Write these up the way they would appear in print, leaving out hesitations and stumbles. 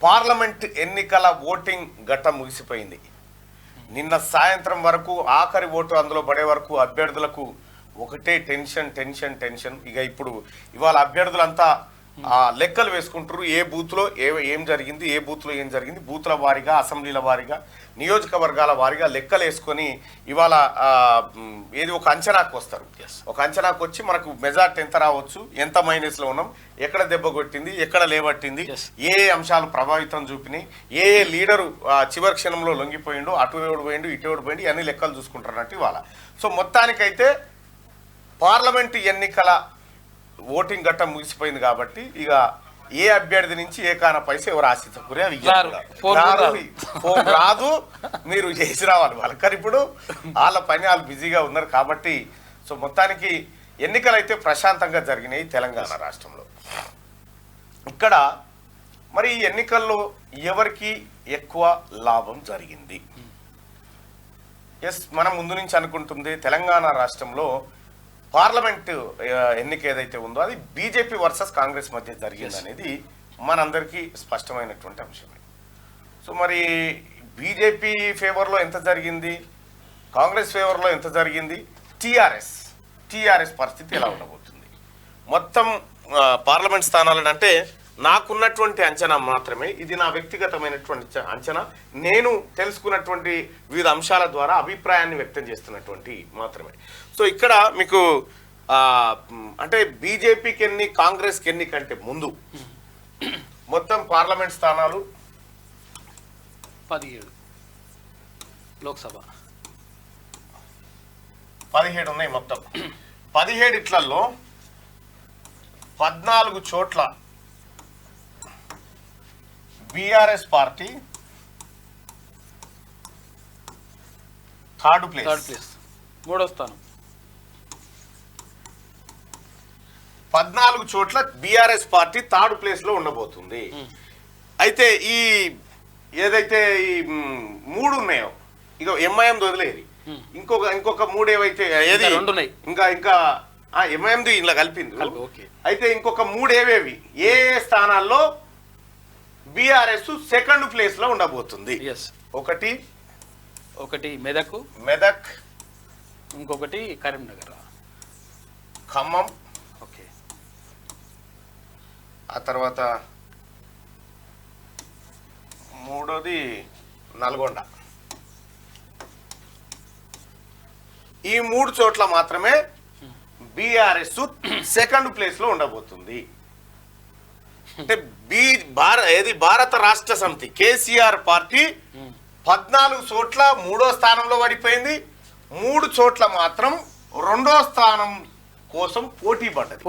Parliament ఎన్నికల voting ఘట్టం ముగిసిపోయింది. నిన్న సాయంత్రం వరకు ఆఖరి ఓటు అందులో పడే వరకు అభ్యర్థులకు ఒకటే టెన్షన్. ఇక ఇప్పుడు ఇవాళ అభ్యర్థులంతా లెక్కలు వేసుకుంటారు. ఏ బూత్లో ఏం జరిగింది, ఏ బూత్లో ఏం జరిగింది, బూత్ల వారీగా, అసెంబ్లీల వారీగా, నియోజకవర్గాల వారీగా లెక్కలు వేసుకొని ఇవాళ ఏది ఒక అంచనాకు వస్తారు. ఒక అంచనాకు వచ్చి మనకు మెజార్టీ ఎంత రావచ్చు, ఎంత మైనస్లో ఉన్నాం, ఎక్కడ దెబ్బ కొట్టింది, ఎక్కడ లేవట్టింది, ఏ అంశాలు ప్రభావితం చూపినాయి, ఏ లీడరు చివరి క్షణంలో లొంగిపోయిండు, అటు పోయిండు, ఇటు పోయిండు, అన్ని లెక్కలు చూసుకుంటారన్నట్టు ఇవాళ. సో మొత్తానికైతే పార్లమెంటు ఎన్నికల ఓటింగ్ ఘట్టం ముగిసిపోయింది కాబట్టి ఇక ఏ అభ్యర్థి నుంచి ఏ కాన పైసా ఎవరు ఆశించకూరే అవి ఫోన్ రాదు, మీరు చేసి రావాలి వాళ్ళ. కానీ ఇప్పుడు వాళ్ళ పని వాళ్ళు బిజీగా ఉన్నారు కాబట్టి సో మొత్తానికి ఎన్నికలు అయితే ప్రశాంతంగా జరిగినాయి తెలంగాణ రాష్ట్రంలో. ఇక్కడ మరి ఈ ఎన్నికల్లో ఎవరికి ఎక్కువ లాభం జరిగింది? మనం ముందు నుంచి అనుకుంటుంది తెలంగాణ రాష్ట్రంలో పార్లమెంట్ ఎన్నిక ఏదైతే ఉందో అది బీజేపీ వర్సెస్ కాంగ్రెస్ మధ్య జరిగింది అనేది మనందరికీ స్పష్టమైనటువంటి అంశమే. సో మరి బీజేపీ ఫేవర్లో ఎంత జరిగింది, కాంగ్రెస్ ఫేవర్లో ఎంత జరిగింది, టీఆర్ఎస్ పరిస్థితి ఎలా ఉండబోతుంది? మొత్తం పార్లమెంట్ స్థానాలను అంటే నాకున్నటువంటి అంచనా మాత్రమే, ఇది నా వ్యక్తిగతమైనటువంటి అంచనా, నేను తెలుసుకున్నటువంటి వివిధ అంశాల ద్వారా అభిప్రాయాన్ని వ్యక్తం చేస్తున్నటువంటి మాత్రమే. సో ఇక్కడ మీకు అంటే బీజేపీకి ఎన్ని, కాంగ్రెస్కి ఎన్ని కంటే ముందు మొత్తం పార్లమెంట్ స్థానాలు 17, లోక్సభ 17 ఉన్నాయి. మొత్తం 17 ఇట్లలో 14 చోట్ల బీఆర్ఎస్ పార్టీ థర్డ్ ప్లేస్, మూడో స్థానం. 14 చోట్ల బీఆర్ఎస్ పార్టీ థర్డ్ ప్లేస్ లో ఉండబోతుంది. అయితే ఈ ఏదైతే ఈ 3 ఉన్నాయో ఇక ఎంఐఎం వదిలేది, ఇంకొక 3 ఏవైతే ఏది ఇంకా ఎంఐఎం ఇలా కలిపింది. అయితే ఇంకొక 3 ఏవేవి ఏ స్థానాల్లో బీఆర్ఎస్ సెకండ్ ప్లేస్ లో ఉండబోతుంది? ఒకటి మెదక్, ఇంకొకటి కరీంనగర్, ఖమ్మం, ఆ తర్వాత మూడోది నల్గొండ. ఈ 3 చోట్ల మాత్రమే బీఆర్ఎస్ సెకండ్ ప్లేస్ లో ఉండబోతుంది. అంటే భారత రాష్ట్ర సమితి కేసీఆర్ పార్టీ 14 చోట్ల 3వ స్థానంలో పడిపోయింది, 3 చోట్ల మాత్రం 2వ స్థానం కోసం పోటీ పడుతుంది.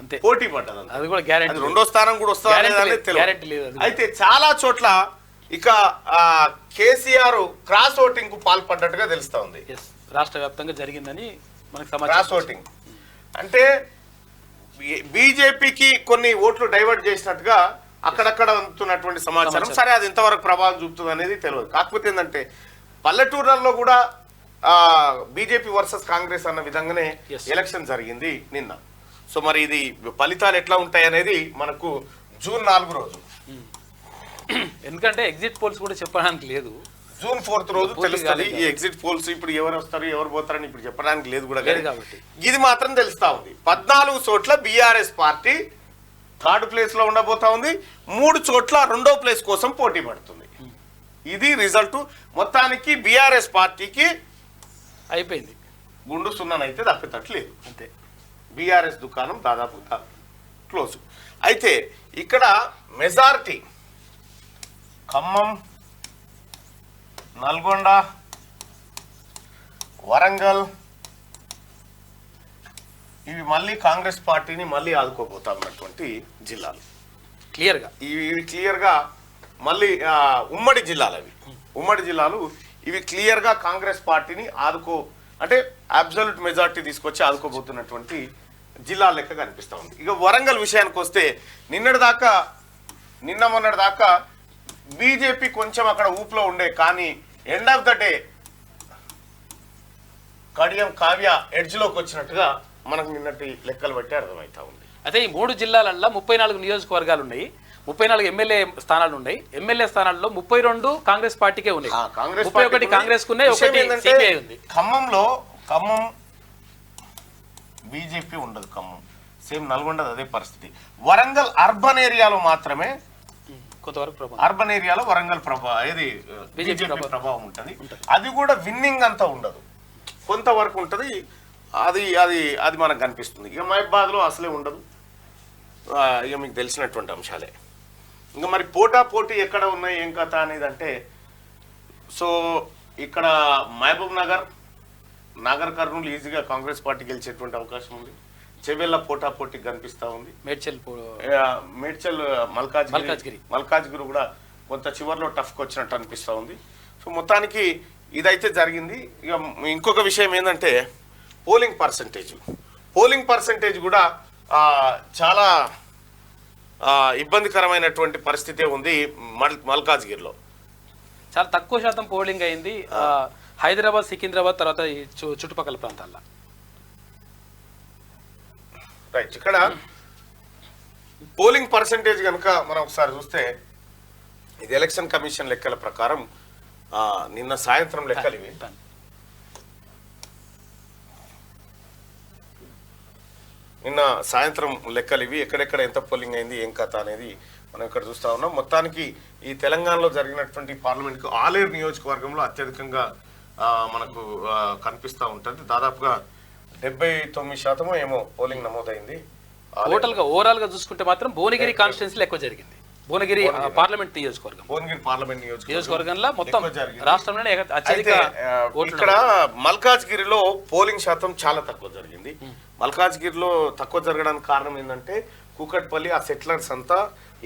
అంతే, పోటీ పడ్డది. అది కూడా గ్యారెంటీ, 2వ స్థానం కూడా వస్తుంది. అయితే చాలా చోట్ల ఇక కేసీఆర్ క్రాస్ ఓటింగ్ కు పాల్పడ్డట్టుగా తెలుస్తా ఉంది. రాష్ట్ర వ్యాప్తంగా జరిగిందని మనకు సమాచారం. క్రాస్ ఓటింగ్ అంటే బీజేపీకి కొన్ని ఓట్లు డైవర్ట్ చేసినట్టుగా అక్కడక్కడ అందుతున్నటువంటి సమాచారం. సరే, అది ఎంతవరకు ప్రభావం చూపుతుంది అనేది తెలియదు. కాకపోతే ఏంటంటే పల్లెటూర్లలో కూడా బీజేపీ వర్సెస్ కాంగ్రెస్ అన్న విధంగానే ఎలక్షన్ జరిగింది నిన్న. సో మరి ఇది ఫలితాలు ఎట్లా ఉంటాయి అనేది మనకు జూన్ 4 రోజు, ఎందుకంటే ఎగ్జిట్ పోల్స్ కూడా చెప్పడానికి లేదు, జూన్ 4 రోజు తెలుస్తుంది. ఈ ఎగ్జిట్ పోల్స్ ఇప్పుడు ఎవరు వస్తారు ఎవరు పోతారని ఇప్పుడు చెప్పడానికి లేదు కూడా, కాబట్టి ఇది మాత్రం తెలుస్తా ఉంది. 14 చోట్ల బీఆర్ఎస్ పార్టీ థర్డ్ ప్లేస్ లో ఉండబోతా ఉంది, 3 చోట్ల 2వ ప్లేస్ కోసం పోటీ పడుతుంది. ఇది రిజల్ట్. మొత్తానికి బీఆర్ఎస్ పార్టీకి అయిపోయింది, గుండు సున్నానైతే తప్పేటట్లేదు. అంతే, బీఆర్ఎస్ దుకాణం దాదాపు క్లోజ్. అయితే ఇక్కడ మెజారిటీ ఖమ్మం, నల్గొండ, వరంగల్ ఇవి మళ్ళీ కాంగ్రెస్ పార్టీని మళ్ళీ ఆదుకోబోతా ఉన్నటువంటి జిల్లాలు. ఇవి క్లియర్గా మళ్ళీ ఉమ్మడి జిల్లాలు ఇవి క్లియర్గా కాంగ్రెస్ పార్టీని అంటే అబ్సల్యూట్ మెజార్టీ తీసుకొచ్చి ఆదుకోబోతున్నటువంటి జిల్లా లెక్క కనిపిస్తూ ఉంది. ఇక వరంగల్ విషయానికి వస్తే నిన్న మొన్నటి దాకా బీజేపీ కొంచెం అక్కడ ఊపులో ఉండే, కానీ end of the day Kadiyam Kavya ఎడ్జ్లోకి వచ్చినట్టుగా మనకు నిన్నటి లెక్కలు బట్టి అర్థమవుతా ఉంది. అయితే ఈ 3 జిల్లాలలో 34 నియోజకవర్గాలు ఉన్నాయి. 34 ఎమ్మెల్యే స్థానాలు ఉన్నాయి. ఎమ్మెల్యే స్థానాల్లో 32 కాంగ్రెస్ పార్టీకే ఉన్నాయి. కాంగ్రెస్ 31 కాంగ్రెస్ కు ఉన్నాయి, 1 సిపిఐ ఉంది. ఖమ్మం బీజేపీ ఉండదు. ఖమ్మం సేమ్ నల్గొండ అదే పరిస్థితి. వరంగల్ అర్బన్ ఏరియాలో మాత్రమే కొంతవరకు అర్బన్ ఏరియాలో వరంగల్ ఏది బీజేపీ ప్రభావం ఉంటుంది. అది కూడా విన్నింగ్ అంతా ఉండదు, కొంతవరకు ఉంటుంది. అది అది అది మనకు కనిపిస్తుంది. ఇక మహబాద్లో అసలే ఉండదు. ఇక మీకు తెలిసినటువంటి అంశాలే. ఇంకా మరి పోటీ ఎక్కడ ఉన్నాయి ఏం కథ అనేది అంటే, సో ఇక్కడ మహబూబ్ నగర్, నాగర్ కర్నూలు ఈజీగా కాంగ్రెస్ పార్టీ గెలిచేటువంటి అవకాశం ఉంది. చెవెళ్ళ పోటీ కనిపిస్తూ ఉంది. మేడ్చల్ మల్కాజ్గిరి కూడా కొంత చివరిలో టఫ్కి వచ్చినట్టు అనిపిస్తూ ఉంది. సో మొత్తానికి ఇదైతే జరిగింది. ఇక ఇంకొక విషయం ఏంటంటే పోలింగ్ పర్సంటేజ్ కూడా చాలా ఇబ్బందికరమైనటువంటి పరిస్థితే ఉంది మల్కాజ్గిరిలో. చాలా తక్కువ శాతం పోలింగ్ అయింది హైదరాబాద్, సికింద్రాబాద్ తర్వాత చుట్టుపక్కల ప్రాంతాల్లో. రైట్. ఇక్కడ పోలింగ్ పర్సంటేజ్ కనుక మనం ఒకసారి చూస్తే ఇది ఎలక్షన్ కమిషన్ లెక్కల ప్రకారం నిన్న సాయంత్రం లెక్కలు ఇవి. నిన్న సాయంత్రం లెక్కలు ఇవి. ఎక్కడెక్కడ ఎంత పోలింగ్ అయింది ఏం కథ అనేది మనం ఇక్కడ చూస్తా ఉన్నాం. మొత్తానికి ఈ తెలంగాణలో జరిగినటువంటి పార్లమెంట్కి ఆలేరు నియోజకవర్గంలో అత్యధికంగా మనకు కనిపిస్తూ ఉంటుంది. దాదాపుగా 79% ఏమో పోలింగ్ నమోదైంది. ఓవరాల్ గా చూసుకుంటే మాత్రం భువనగిరి కాన్స్టిట్యున్సీలో ఎక్కువ జరిగింది. భువనగిరి పార్లమెంట్ నియోజకవర్గంలో మొత్తం రాష్ట్రంలోనే అత్యధిక. ఇక్కడ మల్కాజ్గిరిలో పోలింగ్ శాతం చాలా తక్కువ జరిగింది. మల్కాజ్గిరిలో తక్కువ జరగడానికి కారణం ఏంటంటే కూకట్పల్లి ఆ సెటిలర్స్ అంతా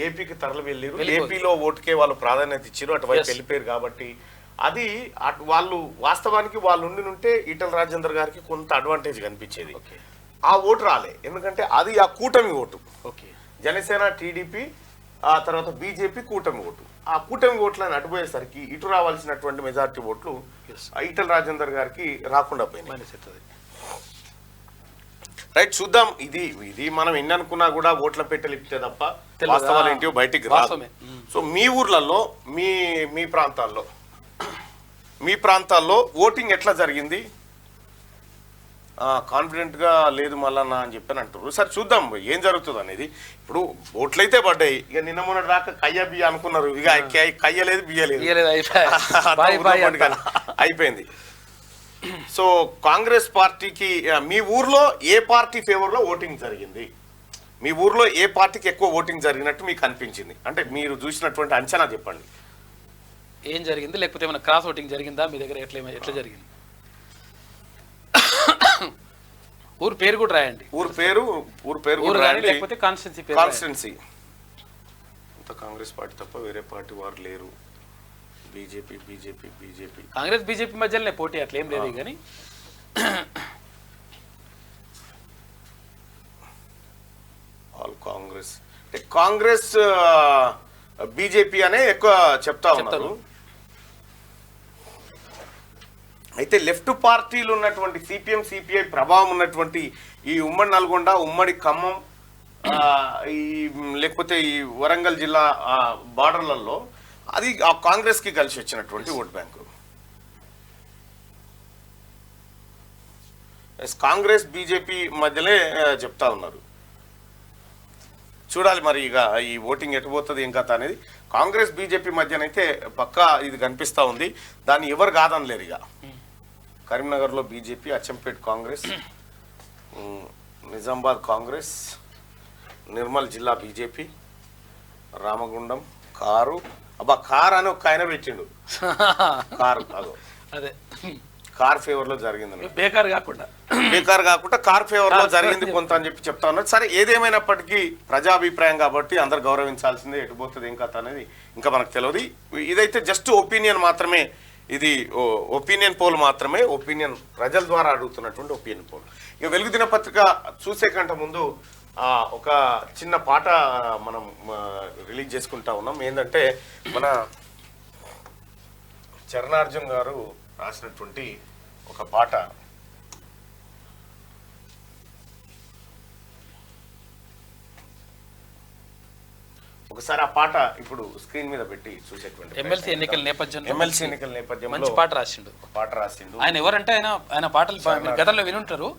ఏపీకి తరలి వెళ్ళారు. ఏపీలో ఓటుకే వాళ్ళు ప్రాధాన్యత ఇచ్చారు, అటువైపు వెళ్ళిపోయారు. కాబట్టి అది వాళ్ళు వాస్తవానికి వాళ్ళు ఉంటే ఈటల రాజేందర్ గారికి కొంత అడ్వాంటేజ్ కనిపించేది. ఆ ఓటు రాలే, ఎందుకంటే అది ఆ కూటమి ఓటు. జనసేన, టీడీపీ, ఆ తర్వాత బీజేపీ కూటమి ఓటు. ఆ కూటమి ఓట్లను అటుపోయేసరికి ఇటు రావాల్సినటువంటి మెజారిటీ ఓట్లు ఈటల రాజేందర్ గారికి రాకుండా పోయినాయి. రైట్, చూద్దాం. ఇది మనం ఎన్ని అనుకున్నా కూడా ఓట్ల పెట్టెలు ఇప్పితే తప్ప వాస్తవాలు ఏంటో బయటికి రాదు. సో మీ ఊర్లలో మీ ప్రాంతాల్లో ఓటింగ్ ఎట్లా జరిగింది? కాన్ఫిడెంట్ గా లేదు మళ్ళా అని చెప్పని అంటారు. సరే చూద్దాం ఏం జరుగుతుంది అనేది. ఇప్పుడు ఓట్లయితే పడ్డాయి. ఇక నిన్న మొన్న దాకా కయ్య బియ్య అనుకున్నారు, ఇక కయ్య లేదు బియ్య లేదు, అయిపోయింది. సో కాంగ్రెస్ పార్టీకి మీ ఊర్లో ఏ పార్టీ ఫేవర్ లో ఓటింగ్ జరిగింది? మీ ఊర్లో ఏ పార్టీకి ఎక్కువ ఓటింగ్ జరిగినట్టు మీకు అనిపించింది? అంటే మీరు చూసినటువంటి అంచనా చెప్పండి. ఏం జరిగింది, లేకపోతే ఏమైనా క్రాస్ ఓటింగ్ జరిగిందా మీ దగ్గర? ఎట్లా జరిగింది? ఊరు పేరు కూడా రాయండి. ఊరు పేరు లేకపోతే కాన్స్టిట్యున్సీ. అంత కాంగ్రెస్ పార్టీ తప్ప వేరే పార్టీ వారు లేరు. బీజేపీ కాంగ్రెస్ బీజేపీ మధ్యలోనే పోటీ, అట్లా ఏం లేదు. కానీ ఆల్ కాంగ్రెస్ బీజేపీ అనే ఎక్కువ చెప్తా ఉన్నారు. అయితే లెఫ్ట్ పార్టీలు ఉన్నటువంటి సిపిఎం, సిపిఐ ప్రభావం ఉన్నటువంటి ఈ ఉమ్మడి నల్గొండ, ఉమ్మడి ఖమ్మం, లేకపోతే ఈ వరంగల్ జిల్లా బార్డర్లలో అది ఆ కాంగ్రెస్ కి కలిసి వచ్చినటువంటి ఓట్ బ్యాంకు. కాంగ్రెస్ బీజేపీ మధ్యలో చెప్తా ఉన్నారు. చూడాలి మరి ఇక ఈ ఓటింగ్ ఎటుపోతుంది ఏం కథ అనేది. కాంగ్రెస్ బీజేపీ మధ్యనైతే పక్కా ఇది కనిపిస్తూ ఉంది. దాన్ని ఎవరు కాదనలేరు. ఇక కరీంనగర్లో బీజేపీ, అచ్చంపేట్ కాంగ్రెస్, నిజామాబాద్ కాంగ్రెస్, నిర్మల్ జిల్లా బీజేపీ, రామగుండం కారు అని ఒక ఆయన పెట్టిండు. అదే కార్ ఫేవర్ లో జరిగింది. బేకార్ కాకుండా కార్ ఫేవర్ లో జరిగింది కొంత అని చెప్పి చెప్తా ఉన్నారు. సరే ఏదేమైనప్పటికీ ప్రజాభిప్రాయం కాబట్టి అందరు గౌరవించాల్సిందే. ఎటుపోతుంది ఏం కథ అనేది ఇంకా మనకు తెలియదు. ఇదైతే జస్ట్ ఒపీనియన్ మాత్రమే. ఇది ఒపీనియన్ పోల్ మాత్రమే. ఒపీనియన్ ప్రజల ద్వారా అడుగుతున్నటువంటి ఒపీనియన్ పోల్. ఇక వెలుగు దినపత్రిక చూసే కంటే ముందు ఒక చిన్న పాట మనం రిలీజ్ చేసుకుంటా ఉన్నాం. ఏంటంటే మన చరణార్జున్ గారు రాసినటువంటి ఒక పాట. ఒకసారి ఆ పాట ఇప్పుడు స్క్రీన్ మీద పెట్టి చూసేటువంటి ఎమ్మెల్సీ ఎన్నికల నేపథ్యంలో మంచి పాట రాసిండు. ఆయన ఎవరంటే ఆయన పాటలు గతంలో వినుంటారు.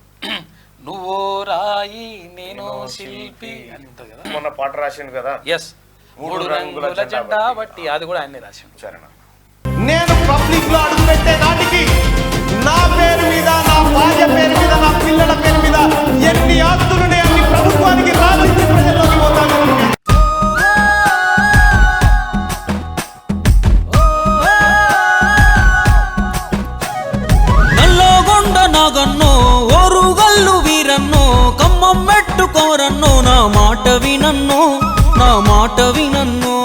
నువ్వో రాయి నేను శిల్పి అని ఉంటుంది కదా, మొన్న పాట రాసిండు కదా. ఎస్, 3 రంగుల జెండా బట్టి అది కూడా ఆయనే రాసిండు. సరేనా, నేను పబ్లిక్ లో అడుగు పెట్టే నాటికి నా పేరు మీద, నా భార్య పేరు మీద, నా పిల్లల పేరు మీద ఎన్ని ఆస్తులునే అన్ని ప్రభుత్వానికి రాబట్టి ప్రజల్లోకి పోతాను. నల్లగొండ నాగన్నో ఓరుగల్లు వీరన్నో కమ్మం మెట్టుకోరన్నో నా మాట వినన్నో, నా మాట వినన్నో.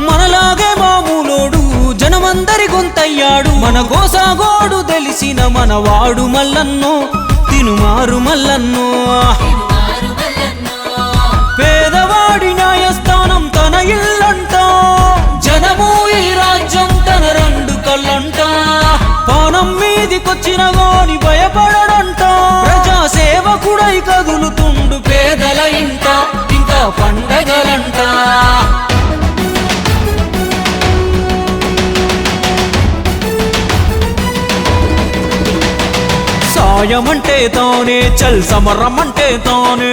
మనలాగే మామూలోడు జనమందరి గొంతయ్యాడు, మన గోసాగోడు తెలిసిన మనవాడు మల్లన్నో, తినుమారు మల్లన్నో. పేదవాడి న్యాయస్థానం తన ఇల్లంట, జనము ఈ రాజ్యం తన 2 కళ్ళంట. పానం మీదికొచ్చిన గాని భయపడడంట, ప్రజా సేవకుడై కదులుతుండు పేదల ఇంట, ఇంకా పండగలంట. సాయమంటే తానే, చల్ సమరమంటే తానే,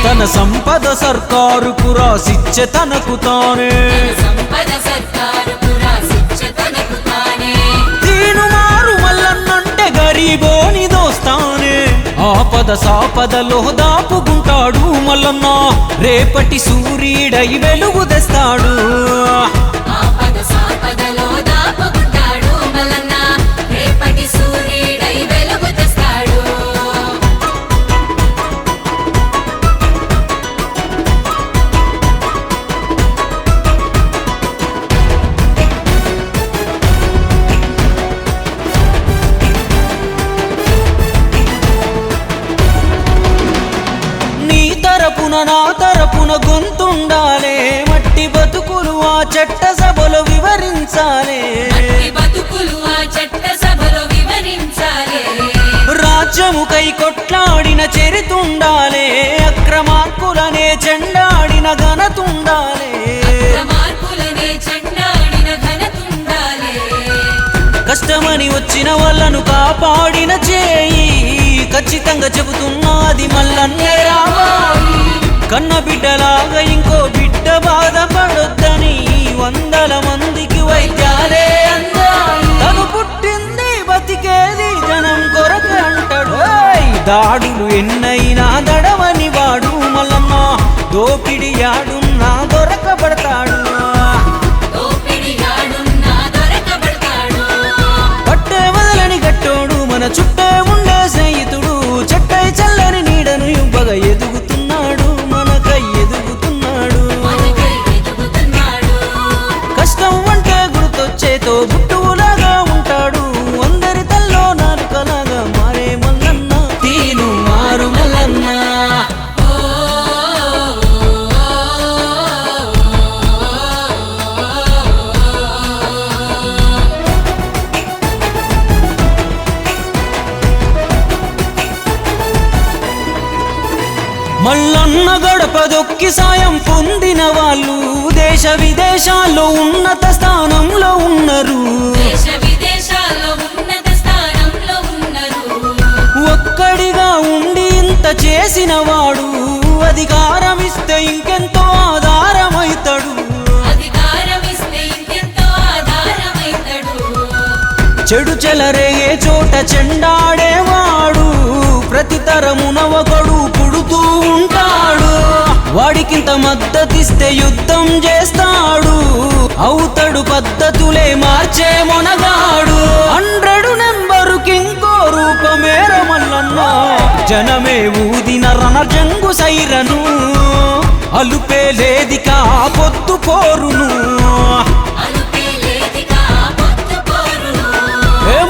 తన సంపద సర్కారుకు రాసిచ్చే తనకు తానే. తీనుమారు మల్లన్నంటే గరీబోని దోస్తానే, ఆపద సాపదలో దాపుకుంటాడు మల్లన్న, రేపటి సూర్యుడై వెలుగు తెస్తాడు. నా తరపున గొంతుండాలే, మట్టి బతుకులు ఆ చట్ట సభలో వివరించాలే, రాజ్యముకై కొట్లాడిన చరితుండాలే, అక్రమార్కులనే చెండాడిన ఘనతుండాలే. కష్టమని వచ్చిన వాళ్ళను కాపాడిన చేయి, ఖచ్చితంగా చెబుతున్నది మల్లన్నే రావాలి. కన్న బిడ్డలాగా ఇంకో బిడ్డ బాధపడొద్దని 100 మందికి వైద్యాలే అందాలి. తను పుట్టింది బతికేది జనం కొరకే అంటాడు. దాడులు ఎన్నైనా దడవని వాడు మల్లన్న, దోపిడి యాడున్నా దొరకబడతాడు. పట్టే వదలని గట్టోడు మన చుట్టే ఉండే స్నేహితుడు, చెట్టై చల్లని నీడను ఇవ్వగా ఎదుగుతున్నాడు, మనకై ఎదుగుతున్నాడు. కష్టం అంటే గుర్తొచ్చేతో బుట్టులాగా ఉంటాడు, అందరి తల్లో నాలుకలాగా మారే మల్లన్న, తీను మారు మల్లన్న. మల్లన్న గడప దొక్కి సాయం పొందిన వాళ్ళు దేశ విదేశాల్లో ఉన్నత స్థానంలో ఉన్నారు. ఒక్కడిగా ఉండి ఇంత చేసిన వాడు అధికారం ఇస్తే ఇంకెంతో ఆధారమైతాడు. చెడు చెలరేగే చోట చెండాడేవాడు, ప్రతి తరమున ఒకడు పుడుతూ ఉంటాడు. వాడికింత మద్దతిస్తే యుద్ధం చేస్తాడు, అవుతాడు పద్ధతులే మార్చే మొనగాడు. 100 నెంబరుకి ఇంకో రూపమేర మల్లన్న, జనమే ఊదిన రణజంగు సైరను, అలుపే లేదికా పొద్దు పోరును.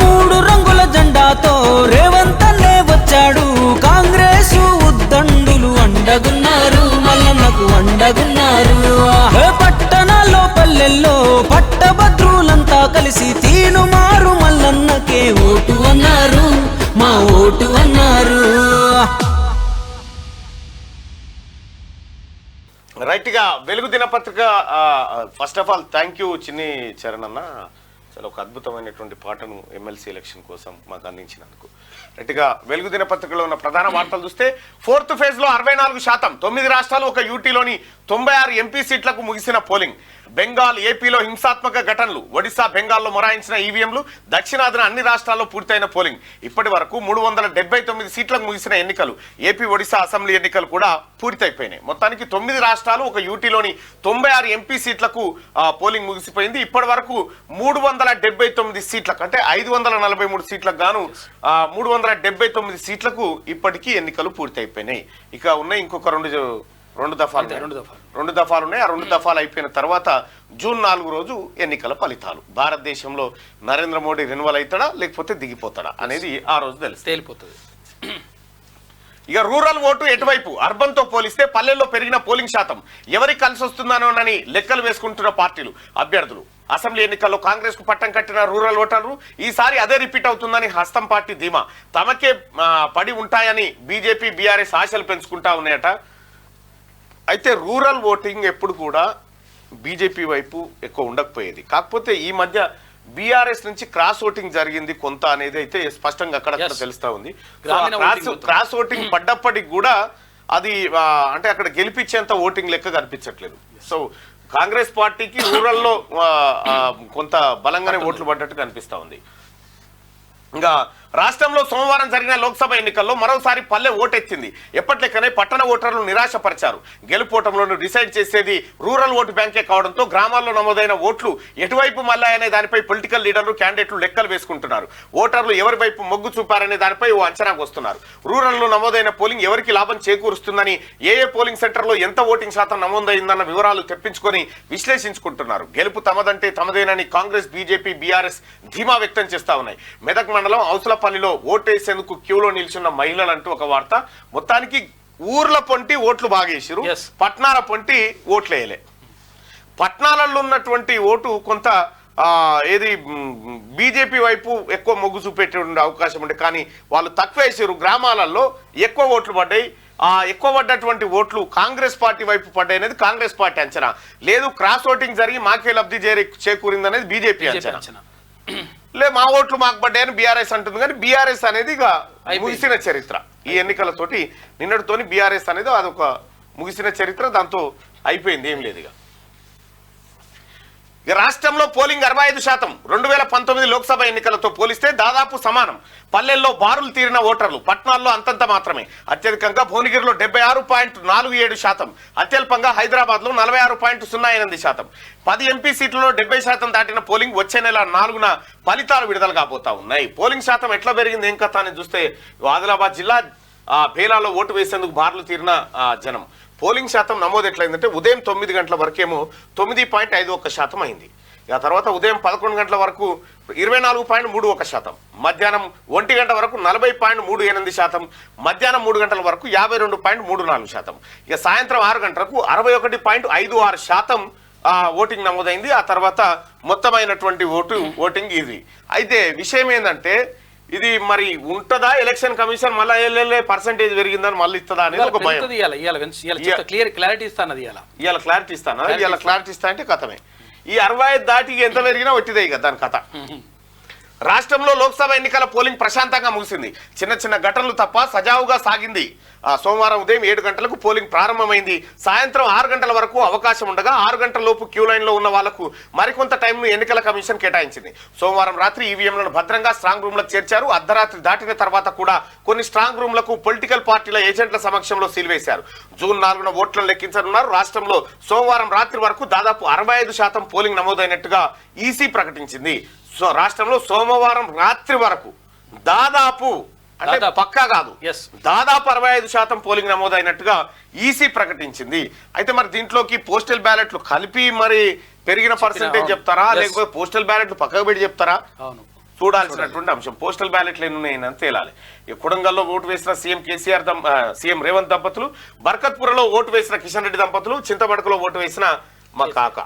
3 రంగుల జెండాతో రేవంతన్నే వచ్చాడు, కాంగ్రెసు ఉద్దండులు అండగున్నారు, మల్లన్నకు అండగున్నారు. పట్టణాల్లో పల్లెల్లో పట్టభద్రులంతా కలిసి తీనుమారు మల్లన్నకే ఓటు అన్నారు, మా ఓటు అన్నారు. రైట్గా వెలుగు దినపత్రిక first of all thank you చిన్ని చరణ్ అన్న, చాలా ఒక అద్భుతమైనటువంటి పాటను ఎమ్మెల్సీ ఎలక్షన్ కోసం మాకు అందించినందుకు. రైట్గా వెలుగు దినపత్రికలో ఉన్న ప్రధాన వార్తలు చూస్తే 4th ఫేజ్లో 64%, 9 రాష్ట్రాలు ఒక యూటీలోని 96 ఎంపీ సీట్లకు ముగిసిన పోలింగ్. బెంగాల్ ఏపీలో హింసాత్మక ఘటనలు, ఒడిశా బెంగాల్లో మొరాయించిన ఈవీఎంలు, దక్షిణాదిన అన్ని రాష్ట్రాల్లో పూర్తయిన పోలింగ్. ఇప్పటి వరకు 379 సీట్లకు ముగిసిన ఎన్నికలు. ఏపీ ఒడిశా అసెంబ్లీ ఎన్నికలు కూడా పూర్తయిపోయినాయి. మొత్తానికి 9 రాష్ట్రాలు ఒక యూటీలోని 96 ఎంపీ సీట్లకు పోలింగ్ ముగిసిపోయింది. ఇప్పటి వరకు 379 సీట్లకు అంటే 543 సీట్లకు గాను 379 సీట్లకు ఇప్పటికీ ఎన్నికలు పూర్తయిపోయినాయి. ఇక ఉన్నాయి ఇంకొక రెండు దఫాలు ఉన్నాయి. ఆ 2 దఫాలు అయిపోయిన తర్వాత జూన్ 4 రోజు ఎన్నికల ఫలితాలు. భారతదేశంలో నరేంద్ర మోడీ రెన్యువల్ అవుతాడా లేకపోతే దిగిపోతాడా అనేది ఆ రోజు తేలిపోతుంది. ఇక రూరల్ ఓటు ఎటువైపు, అర్బన్తో పోలిస్తే పల్లెల్లో పెరిగిన పోలింగ్ శాతం ఎవరికి కలిసి వస్తుందనోనని లెక్కలు వేసుకుంటున్న పార్టీలు, అభ్యర్థులు. అసెంబ్లీ ఎన్నికల్లో కాంగ్రెస్ కు పట్టం కట్టిన రూరల్ ఓటర్లు ఈసారి అదే రిపీట్ అవుతుందని హస్తం పార్టీ ధీమా. తమకే పడి ఉంటాయని బీజేపీ బీఆర్ఎస్ ఆశలు పెంచుకుంటా ఉన్నాయట. అయితే రూరల్ ఓటింగ్ ఎప్పుడు కూడా బీజేపీ వైపు ఎక్కువ ఉండకపోయేది. కాకపోతే ఈ మధ్య బీఆర్ఎస్ నుంచి క్రాస్ ఓటింగ్ జరిగింది కొంత అనేది అయితే స్పష్టంగా అక్కడక్కడ తెలుస్తా ఉంది. క్రాస్ ఓటింగ్ పడ్డప్పటికి కూడా అది అంటే అక్కడ గెలిపించేంత ఓటింగ్ లెక్క కనిపించట్లేదు. సో కాంగ్రెస్ పార్టీకి రూరల్లో కొంత బలంగానే ఓట్లు పడ్డట్టు కనిపిస్తా ఉంది. ఇంకా రాష్ట్రంలో సోమవారం జరిగిన లోక్సభ ఎన్నికల్లో మరోసారి పల్లె ఓటెత్తింది. ఎప్పటిలెక్కనే పట్టణ ఓటర్లు నిరాశపరిచారు. గెలుపోటంలో డిసైడ్ చేసేది రూరల్ ఓటు బ్యాంకే కావడంతో గ్రామాల్లో నమోదైన ఓట్లు ఎటువైపు మళ్ళాయనే దానిపై పొలిటికల్ లీడర్లు, క్యాండిడేట్లు లెక్కలు వేసుకుంటున్నారు. ఓటర్లు ఎవరి వైపు మొగ్గు చూపారనే దానిపై ఓ అంచనాకు వస్తున్నారు. రూరల్లో నమోదైన పోలింగ్ ఎవరికి లాభం చేకూరుస్తుందని, ఏ పోలింగ్ సెంటర్లో ఎంత ఓటింగ్ శాతం నమోదైందన్న వివరాలు తెప్పించుకొని విశ్లేషించుకుంటున్నారు. గెలుపు తమదంటే తమదేనని కాంగ్రెస్, బీజేపీ, బీఆర్ఎస్ ధీమా వ్యక్తం చేస్తా ఉన్నాయి. మెదక్ మండలం ఔసులపల్లిలో ఓటేసేందుకు క్యూలో నిల్చున్న మహిళలంటూ ఒక వార్త. మొత్తానికి ఊర్ల పొంటి ఓట్లు బాగేసిరు, పట్నాల పొంటి ఓట్లేయలే. పట్నాలలో ఉన్నటువంటి ఓటు కొంత ఏది బీజేపీ వైపు ఎక్కువ మొగ్గు చూపెట్టే అవకాశం ఉండే, కానీ వాళ్ళు తక్కువ వేసారు. గ్రామాలలో ఎక్కువ ఓట్లు పడ్డాయి. ఎక్కువ పడ్డటువంటి ఓట్లు కాంగ్రెస్ పార్టీ వైపు పడ్డాయి అనేది కాంగ్రెస్ పార్టీ అంచనా. లేదు క్రాస్ ఓటింగ్ జరిగి మాకే లబ్ధి చేకూరింది అనేది బీజేపీ అంచనా. లే మా ఓట్లు మాకు పడ్డాయని బీఆర్ఎస్ అంటుంది, కానీ బీఆర్ఎస్ అనేది ఇక ముగిసిన చరిత్ర. ఈ ఎన్నికలతోటి నిన్నటితోని బీఆర్ఎస్ అనేది అదొక ముగిసిన చరిత్ర, దాంతో అయిపోయింది, ఏం లేదు. ఇక రాష్ట్రంలో పోలింగ్ 65%, 2019 లోక్సభ ఎన్నికలతో పోలిస్తే దాదాపు సమానం. పల్లెల్లో బారులు తీరిన ఓటర్లు, పట్టణాల్లో అంతంత మాత్రమే. అత్యధికంగా భువనగిరిలో 76.47%, అత్యల్పంగా హైదరాబాద్లో 46.08%. 10 ఎంపీ సీట్లలో 70% దాటిన పోలింగ్ వచ్చే నెల 4న ఫలితాలు విడుదల కాబోతా ఉన్నాయి. పోలింగ్ శాతం ఎట్లా పెరిగింది ఏం కథ అని చూస్తే ఆదిలాబాద్ జిల్లా బేలాలో ఓటు వేసేందుకు బారులు తీరిన జనం. పోలింగ్ శాతం నమోదు ఎట్లయిందంటే ఉదయం 9 గంటల వరకేమో 9.51% అయింది. ఆ తర్వాత ఉదయం 11 గంటల వరకు 24.31%, మధ్యాహ్నం 1 గంట వరకు 40.38%, మధ్యాహ్నం 3 గంటల వరకు 52.34%. ఇక సాయంత్రం 6 గంటలకు 61.56% ఓటింగ్ నమోదైంది. ఆ తర్వాత మొత్తమైనటువంటి ఓటింగ్ ఇది. అయితే విషయం ఏంటంటే ఇది మరి ఉంటదా, ఎలక్షన్ కమిషన్ మళ్ళీ పర్సెంటేజ్ పెరిగిందని మళ్ళీ ఇస్తుందా అనేది ఒక భయం. క్లారిటీ ఇస్తాను, ఇవాళ క్లారిటీ ఇస్తా అంటే కథమే. ఈ 65 దాటి ఎంత పెరిగినా వచ్చిదే ఇక దాని కథ. రాష్ట్రంలో లోక్సభ ఎన్నికల పోలింగ్ ప్రశాంతంగా ముగిసింది. చిన్న చిన్న ఘటనలు తప్ప సజావుగా సాగింది. సోమవారం ఉదయం 7 గంటలకు పోలింగ్ ప్రారంభమైంది. సాయంత్రం 6 గంటల వరకు అవకాశం ఉండగా 6 గంటల లోపు క్యూ లైన్లో ఉన్న వాళ్లకు మరికొంత టైంను ఎన్నికల కమిషన్ కేటాయించింది. సోమవారం రాత్రి ఈవీఎంలను భద్రంగా స్ట్రాంగ్ రూమ్లకు చేర్చారు. అర్ధరాత్రి దాటిన తర్వాత కూడా కొన్ని స్ట్రాంగ్ రూమ్లకు పొలిటికల్ పార్టీల ఏజెంట్ల సమక్షంలో సీల్వేశారు. జూన్ 4న ఓట్లను లెక్కించనున్నారు. రాష్ట్రంలో సోమవారం రాత్రి వరకు దాదాపు 65% పోలింగ్ నమోదైనట్టుగా ఈసీ ప్రకటించింది. రాష్ట్రంలో సోమవారం రాత్రి వరకు దాదాపు అంటే పక్కా కాదు, దాదాపు 65% పోలింగ్ నమోదైనట్టుగా ఈసీ ప్రకటించింది. అయితే మరి దీంట్లోకి పోస్టల్ బ్యాలెట్లు కలిపి మరి పెరిగిన పర్సెంటేజ్ చెప్తారా, లేకపోతే పోస్టల్ బ్యాలెట్లు పక్కకు పెట్టి చెప్తారా చూడాల్సినటువంటి అంశం. పోస్టల్ బ్యాలెట్లు ఎన్ని ఉన్నాయని తేలాలి. కొడంగల్లో ఓటు వేసిన సీఎం రేవంత్ దంపతులు, బర్కత్పురలో ఓటు వేసిన కిషన్ రెడ్డి దంపతులు, చింతపడకలో ఓటు వేసిన మా కాక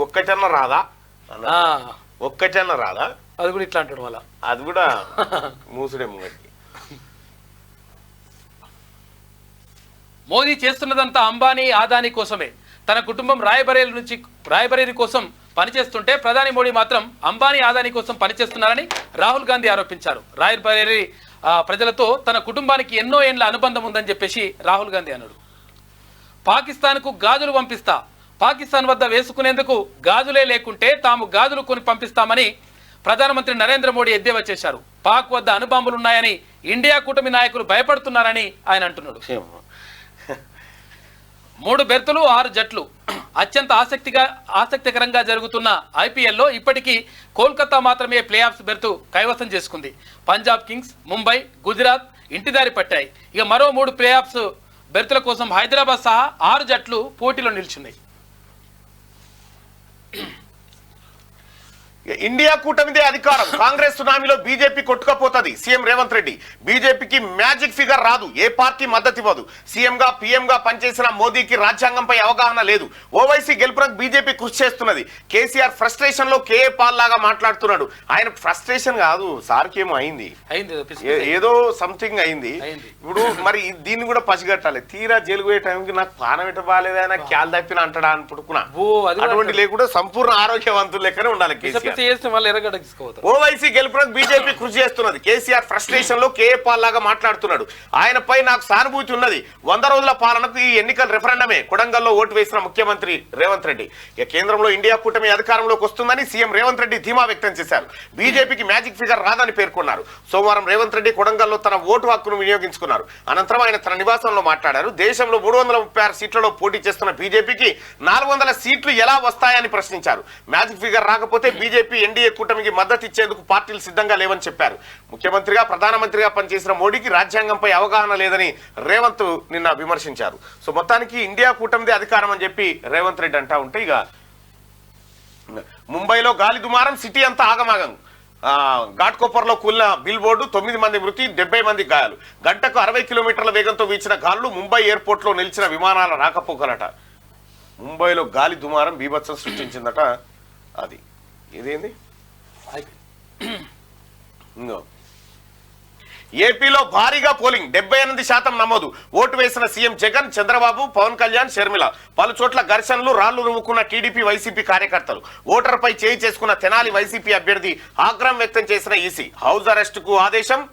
ఒక్కటన్నా రాదా, ఒక్కటన్నా రాదా, అది కూడా ఇట్లా అంటాడు మళ్ళా, అది కూడా మూసుడే ముంగడికి. మోదీ చేస్తున్నదంతా అంబానీ ఆదానీ కోసమే. తన కుటుంబం రాయబరేలీ కోసం పనిచేస్తుంటే ప్రధాని మోడీ మాత్రం అంబానీ ఆదానీ కోసం పనిచేస్తున్నారని రాహుల్ గాంధీ ఆరోపించారు. రాయబరేలీ ప్రజలతో తన కుటుంబానికి ఎన్నో ఏండ్ల అనుబంధం ఉందని చెప్పేసి రాహుల్ గాంధీ అన్నాడు. పాకిస్తాన్కు గాజులు పంపిస్తా, పాకిస్తాన్ వద్ద వేసుకునేందుకు గాజులే లేకుంటే తాము గాజులు కొని పంపిస్తామని ప్రధానమంత్రి నరేంద్ర మోడీ ఎద్దేవా చేశారు. పాక్ వద్ద అణుబాంబులున్నాయని ఇండియా కూటమి నాయకులు భయపడుతున్నారని ఆయన అంటున్నాడు. 3 బెర్తులు 6 జట్లు. అత్యంత ఆసక్తికరంగా జరుగుతున్న ఐపీఎల్లో ఇప్పటికీ కోల్కతా మాత్రమే ప్లే ఆఫ్స్ బెర్తు కైవసం చేసుకుంది. పంజాబ్ కింగ్స్, ముంబై, గుజరాత్ ఇంటిదారి పట్టాయి. ఇక మరో 3 ప్లే ఆఫ్స్ బెర్తుల కోసం హైదరాబాద్ సహా 6 జట్లు పోటీలో నిల్చున్నాయి. ఇండియా కూటమిదే అధికారం, కాంగ్రెస్ సునామీలో బీజేపీ కొట్టుకపోతుంది. సీఎం రేవంత్ రెడ్డి బీజేపీకి మ్యాజిక్ ఫిగర్ రాదు, ఏ పార్టీ మద్దతు ఇవ్వదు. సీఎంగా పీఎంగా పనిచేసిన మోదీకి రాజ్యాంగంపై అవగాహన లేదు. ఓవైసీ గెలుపునకు బీజేపీ కృషి చేస్తున్నది. కేసీఆర్ ఫ్రస్ట్రేషన్ లో కేఏ పాల్ లాగా మాట్లాడుతున్నాడు. ఆయన ఫ్రస్ట్రేషన్ కాదు, సార్కి ఏమో అయింది, ఏదో సంథింగ్ అయింది. ఇప్పుడు మరి దీన్ని కూడా పసిగట్టాలి. తీరా జైలు పోయే టైంకి నాకు పానం ఎట బాగాలేదా, నాకు క్యాల్ తప్పిన అంటాడా అని పుట్టుకున్నా. అటువంటి లేకుండా సంపూర్ణ ఆరోగ్యవంతులు లెక్కనే ఉండాలి కేసీఆర్. ఓవైసీ గెలుపునకు బీజేపీ కృషి చేస్తున్నది. కేసీఆర్ ఫ్రస్ట్రేషన్ లో కేఏ పాల్ లాగా మాట్లాడుతున్నాడు. ఆయనపై నాకు సానుభూతి ఉన్నది. 100 రోజుల పాలనకు ఈ ఎన్నికల రెఫరెండమే. కొడంగల్లో ఓటు వేసిన ముఖ్యమంత్రి రేవంత్ రెడ్డి కేంద్రంలో ఇండియా కూటమి అధికారంలోకి వస్తుందని సీఎం రేవంత్ రెడ్డి ధీమా వ్యక్తం చేశారు. బీజేపీకి మ్యాజిక్ ఫిగర్ రాదని పేర్కొన్నారు. సోమవారం రేవంత్ రెడ్డి కొడంగల్లో తన ఓటు హక్కును వినియోగించుకున్నారు. అనంతరం ఆయన తన నివాసంలో మాట్లాడారు. దేశంలో 336 సీట్లలో పోటీ చేస్తున్న బీజేపీకి 400 సీట్లు ఎలా వస్తాయని ప్రశ్నించారు. మ్యాజిక్ ఫిగర్ రాకపోతే బీజేపీ ఎన్డీఏ కూటమికి మద్దతు ఇచ్చేందుకు పార్టీలు సిద్ధంగా లేవని చెప్పారు. ముఖ్యమంత్రిగా ప్రధానమంత్రిగా పనిచేసిన మోడీకి రాజ్యాంగంపై అవగాహన లేదని రేవంత్ నిన్న విమర్శించారు. సో మొత్తానికి ఇండియా కూటమిదే అధికారం అని చెప్పి రేవంత్ రెడ్డి అంటా ఉంటే, ఇక ముంబైలో గాలి దుమారం, సిటీ అంతా ఆగమాగం. ఘాట్కోపర్లో కూలిన బిల్ బోర్డు, 9 మంది మృతి, 70 మంది గాయాలు. గంటకు 60 కిలోమీటర్ల వేగంతో వీచిన గాలులు ముంబై ఎయిర్పోర్ట్లో నిలిచిన విమానాల రాకపోకలట. ముంబైలో గాలి దుమారం బీభత్సం సృష్టించిందట. అది ఇదేంది ఏపీలో భారీగా పోలింగ్, 78% నమోదు. ఓటు వేసిన సీఎం జగన్, చంద్రబాబు, పవన్ కళ్యాణ్, షర్మిల. పలు చోట్ల ఘర్షణలు, రాళ్లు రువ్వుకున్న టీడీపీ వైసీపీ కార్యకర్తలు. ఓటర్పై చేయి చేసుకున్న తెనాలి వైసీపీ అభ్యర్థి ఆగ్రహం వ్యక్తం చేసిన ఈసీ. హౌస్ అరెస్ట్ కు ఆదేశం.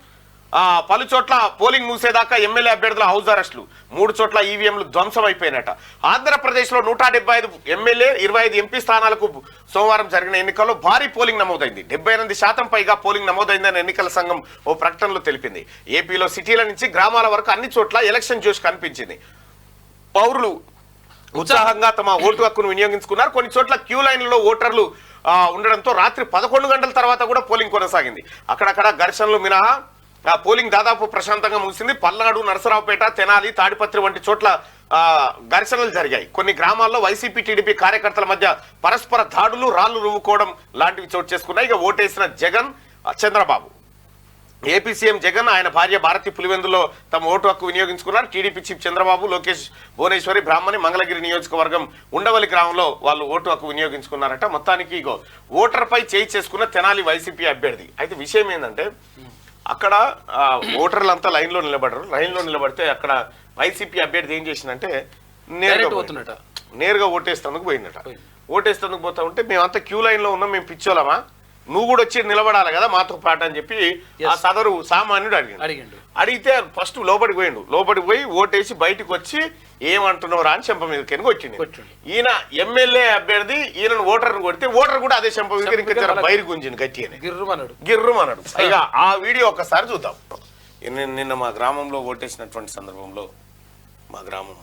పలు చోట్ల పోలింగ్ మూసేదాకా ఎమ్మెల్యే అభ్యర్థుల హౌస్ అరెస్టులు. 3 చోట్ల ఈవీఎంలు ధ్వంసం అయిపోయినట. ఆంధ్రప్రదేశ్లో 175 ఎమ్మెల్యే, 25 ఎంపీ స్థానాలకు సోమవారం జరిగిన ఎన్నికల్లో భారీ పోలింగ్ నమోదైంది. 78% పైగా పోలింగ్ నమోదైందని ఎన్నికల సంఘం ఓ ప్రకటనలో తెలిపింది. ఏపీలో సిటీల నుంచి గ్రామాల వరకు అన్ని చోట్ల ఎలక్షన్ జోష్ కనిపించింది. పౌరులు ఉత్సాహంగా తమ ఓటు హక్కును వినియోగించుకున్నారు. కొన్ని చోట్ల క్యూ లైన్లలో ఓటర్లు ఉండడంతో రాత్రి 11 గంటల తర్వాత కూడా పోలింగ్ కొనసాగింది. అక్కడక్కడ ఘర్షణలు మినహా పోలింగ్ దాదాపు ప్రశాంతంగా ముగిసింది. పల్నాడు, నరసరావుపేట, తెనాలి, తాడిపత్రి వంటి చోట్ల ఘర్షణలు జరిగాయి. కొన్ని గ్రామాల్లో వైసీపీ టీడీపీ కార్యకర్తల మధ్య పరస్పర దాడులు, రాళ్లు రువ్వుకోవడం లాంటివి చోటు చేసుకున్నాయి. ఇక ఓటేసిన జగన్, చంద్రబాబు. ఏపీ సీఎం జగన్, ఆయన భార్య భారతి పులివెందులో తమ ఓటు హక్కు వినియోగించుకున్నారు. టీడీపీ చీఫ్ చంద్రబాబు, లోకేష్, భువనేశ్వరి, బ్రాహ్మణి, మంగళగిరి నియోజకవర్గం ఉండవల్లి గ్రామంలో వాళ్ళు ఓటు హక్కు వినియోగించుకున్నారట. మొత్తానికి ఇగో ఓటర్పై చేయి చేసుకున్న తెనాలి వైసీపీ అభ్యర్థి. అయితే విషయం ఏంటంటే, అక్కడ ఓటర్లు అంతా లైన్లో నిలబడరు. లైన్లో నిలబడితే అక్కడ వైసీపీ అభ్యర్థి ఏం చేసిందంటే నేరుగా ఓటేస్తేందుకు పోయిందట. ఓటేస్తేందుకు పోతా ఉంటే, మేమంతా క్యూ లైన్లో ఉన్నాం, మేము పిచ్చోలమా, నువ్వు కూడా వచ్చి నిలబడాలి కదా మాతో పాటు అని చెప్పి ఆ సదరు సామాన్యుడు అడిగిండు. అడిగితే ఫస్ట్ లోపలికి పోయిండు. లోపలికి పోయి ఓటేసి బయటకు వచ్చి ఏమంటున్నావు రా అని చెంప మీదకి కొట్టిండు. ఈయన ఎమ్మెల్యే అభ్యర్థి ఈయనను ఓటర్ను కొడితే ఓటర్ కూడా అదే చెంప మీద బయట గుంజింది గట్టి అని గిర్రుమన్నాడు. ఇక ఆ వీడియో ఒక్కసారి చూద్దాం. నిన్న మా గ్రామంలో ఓటేసినటువంటి సందర్భంలో మా గ్రామం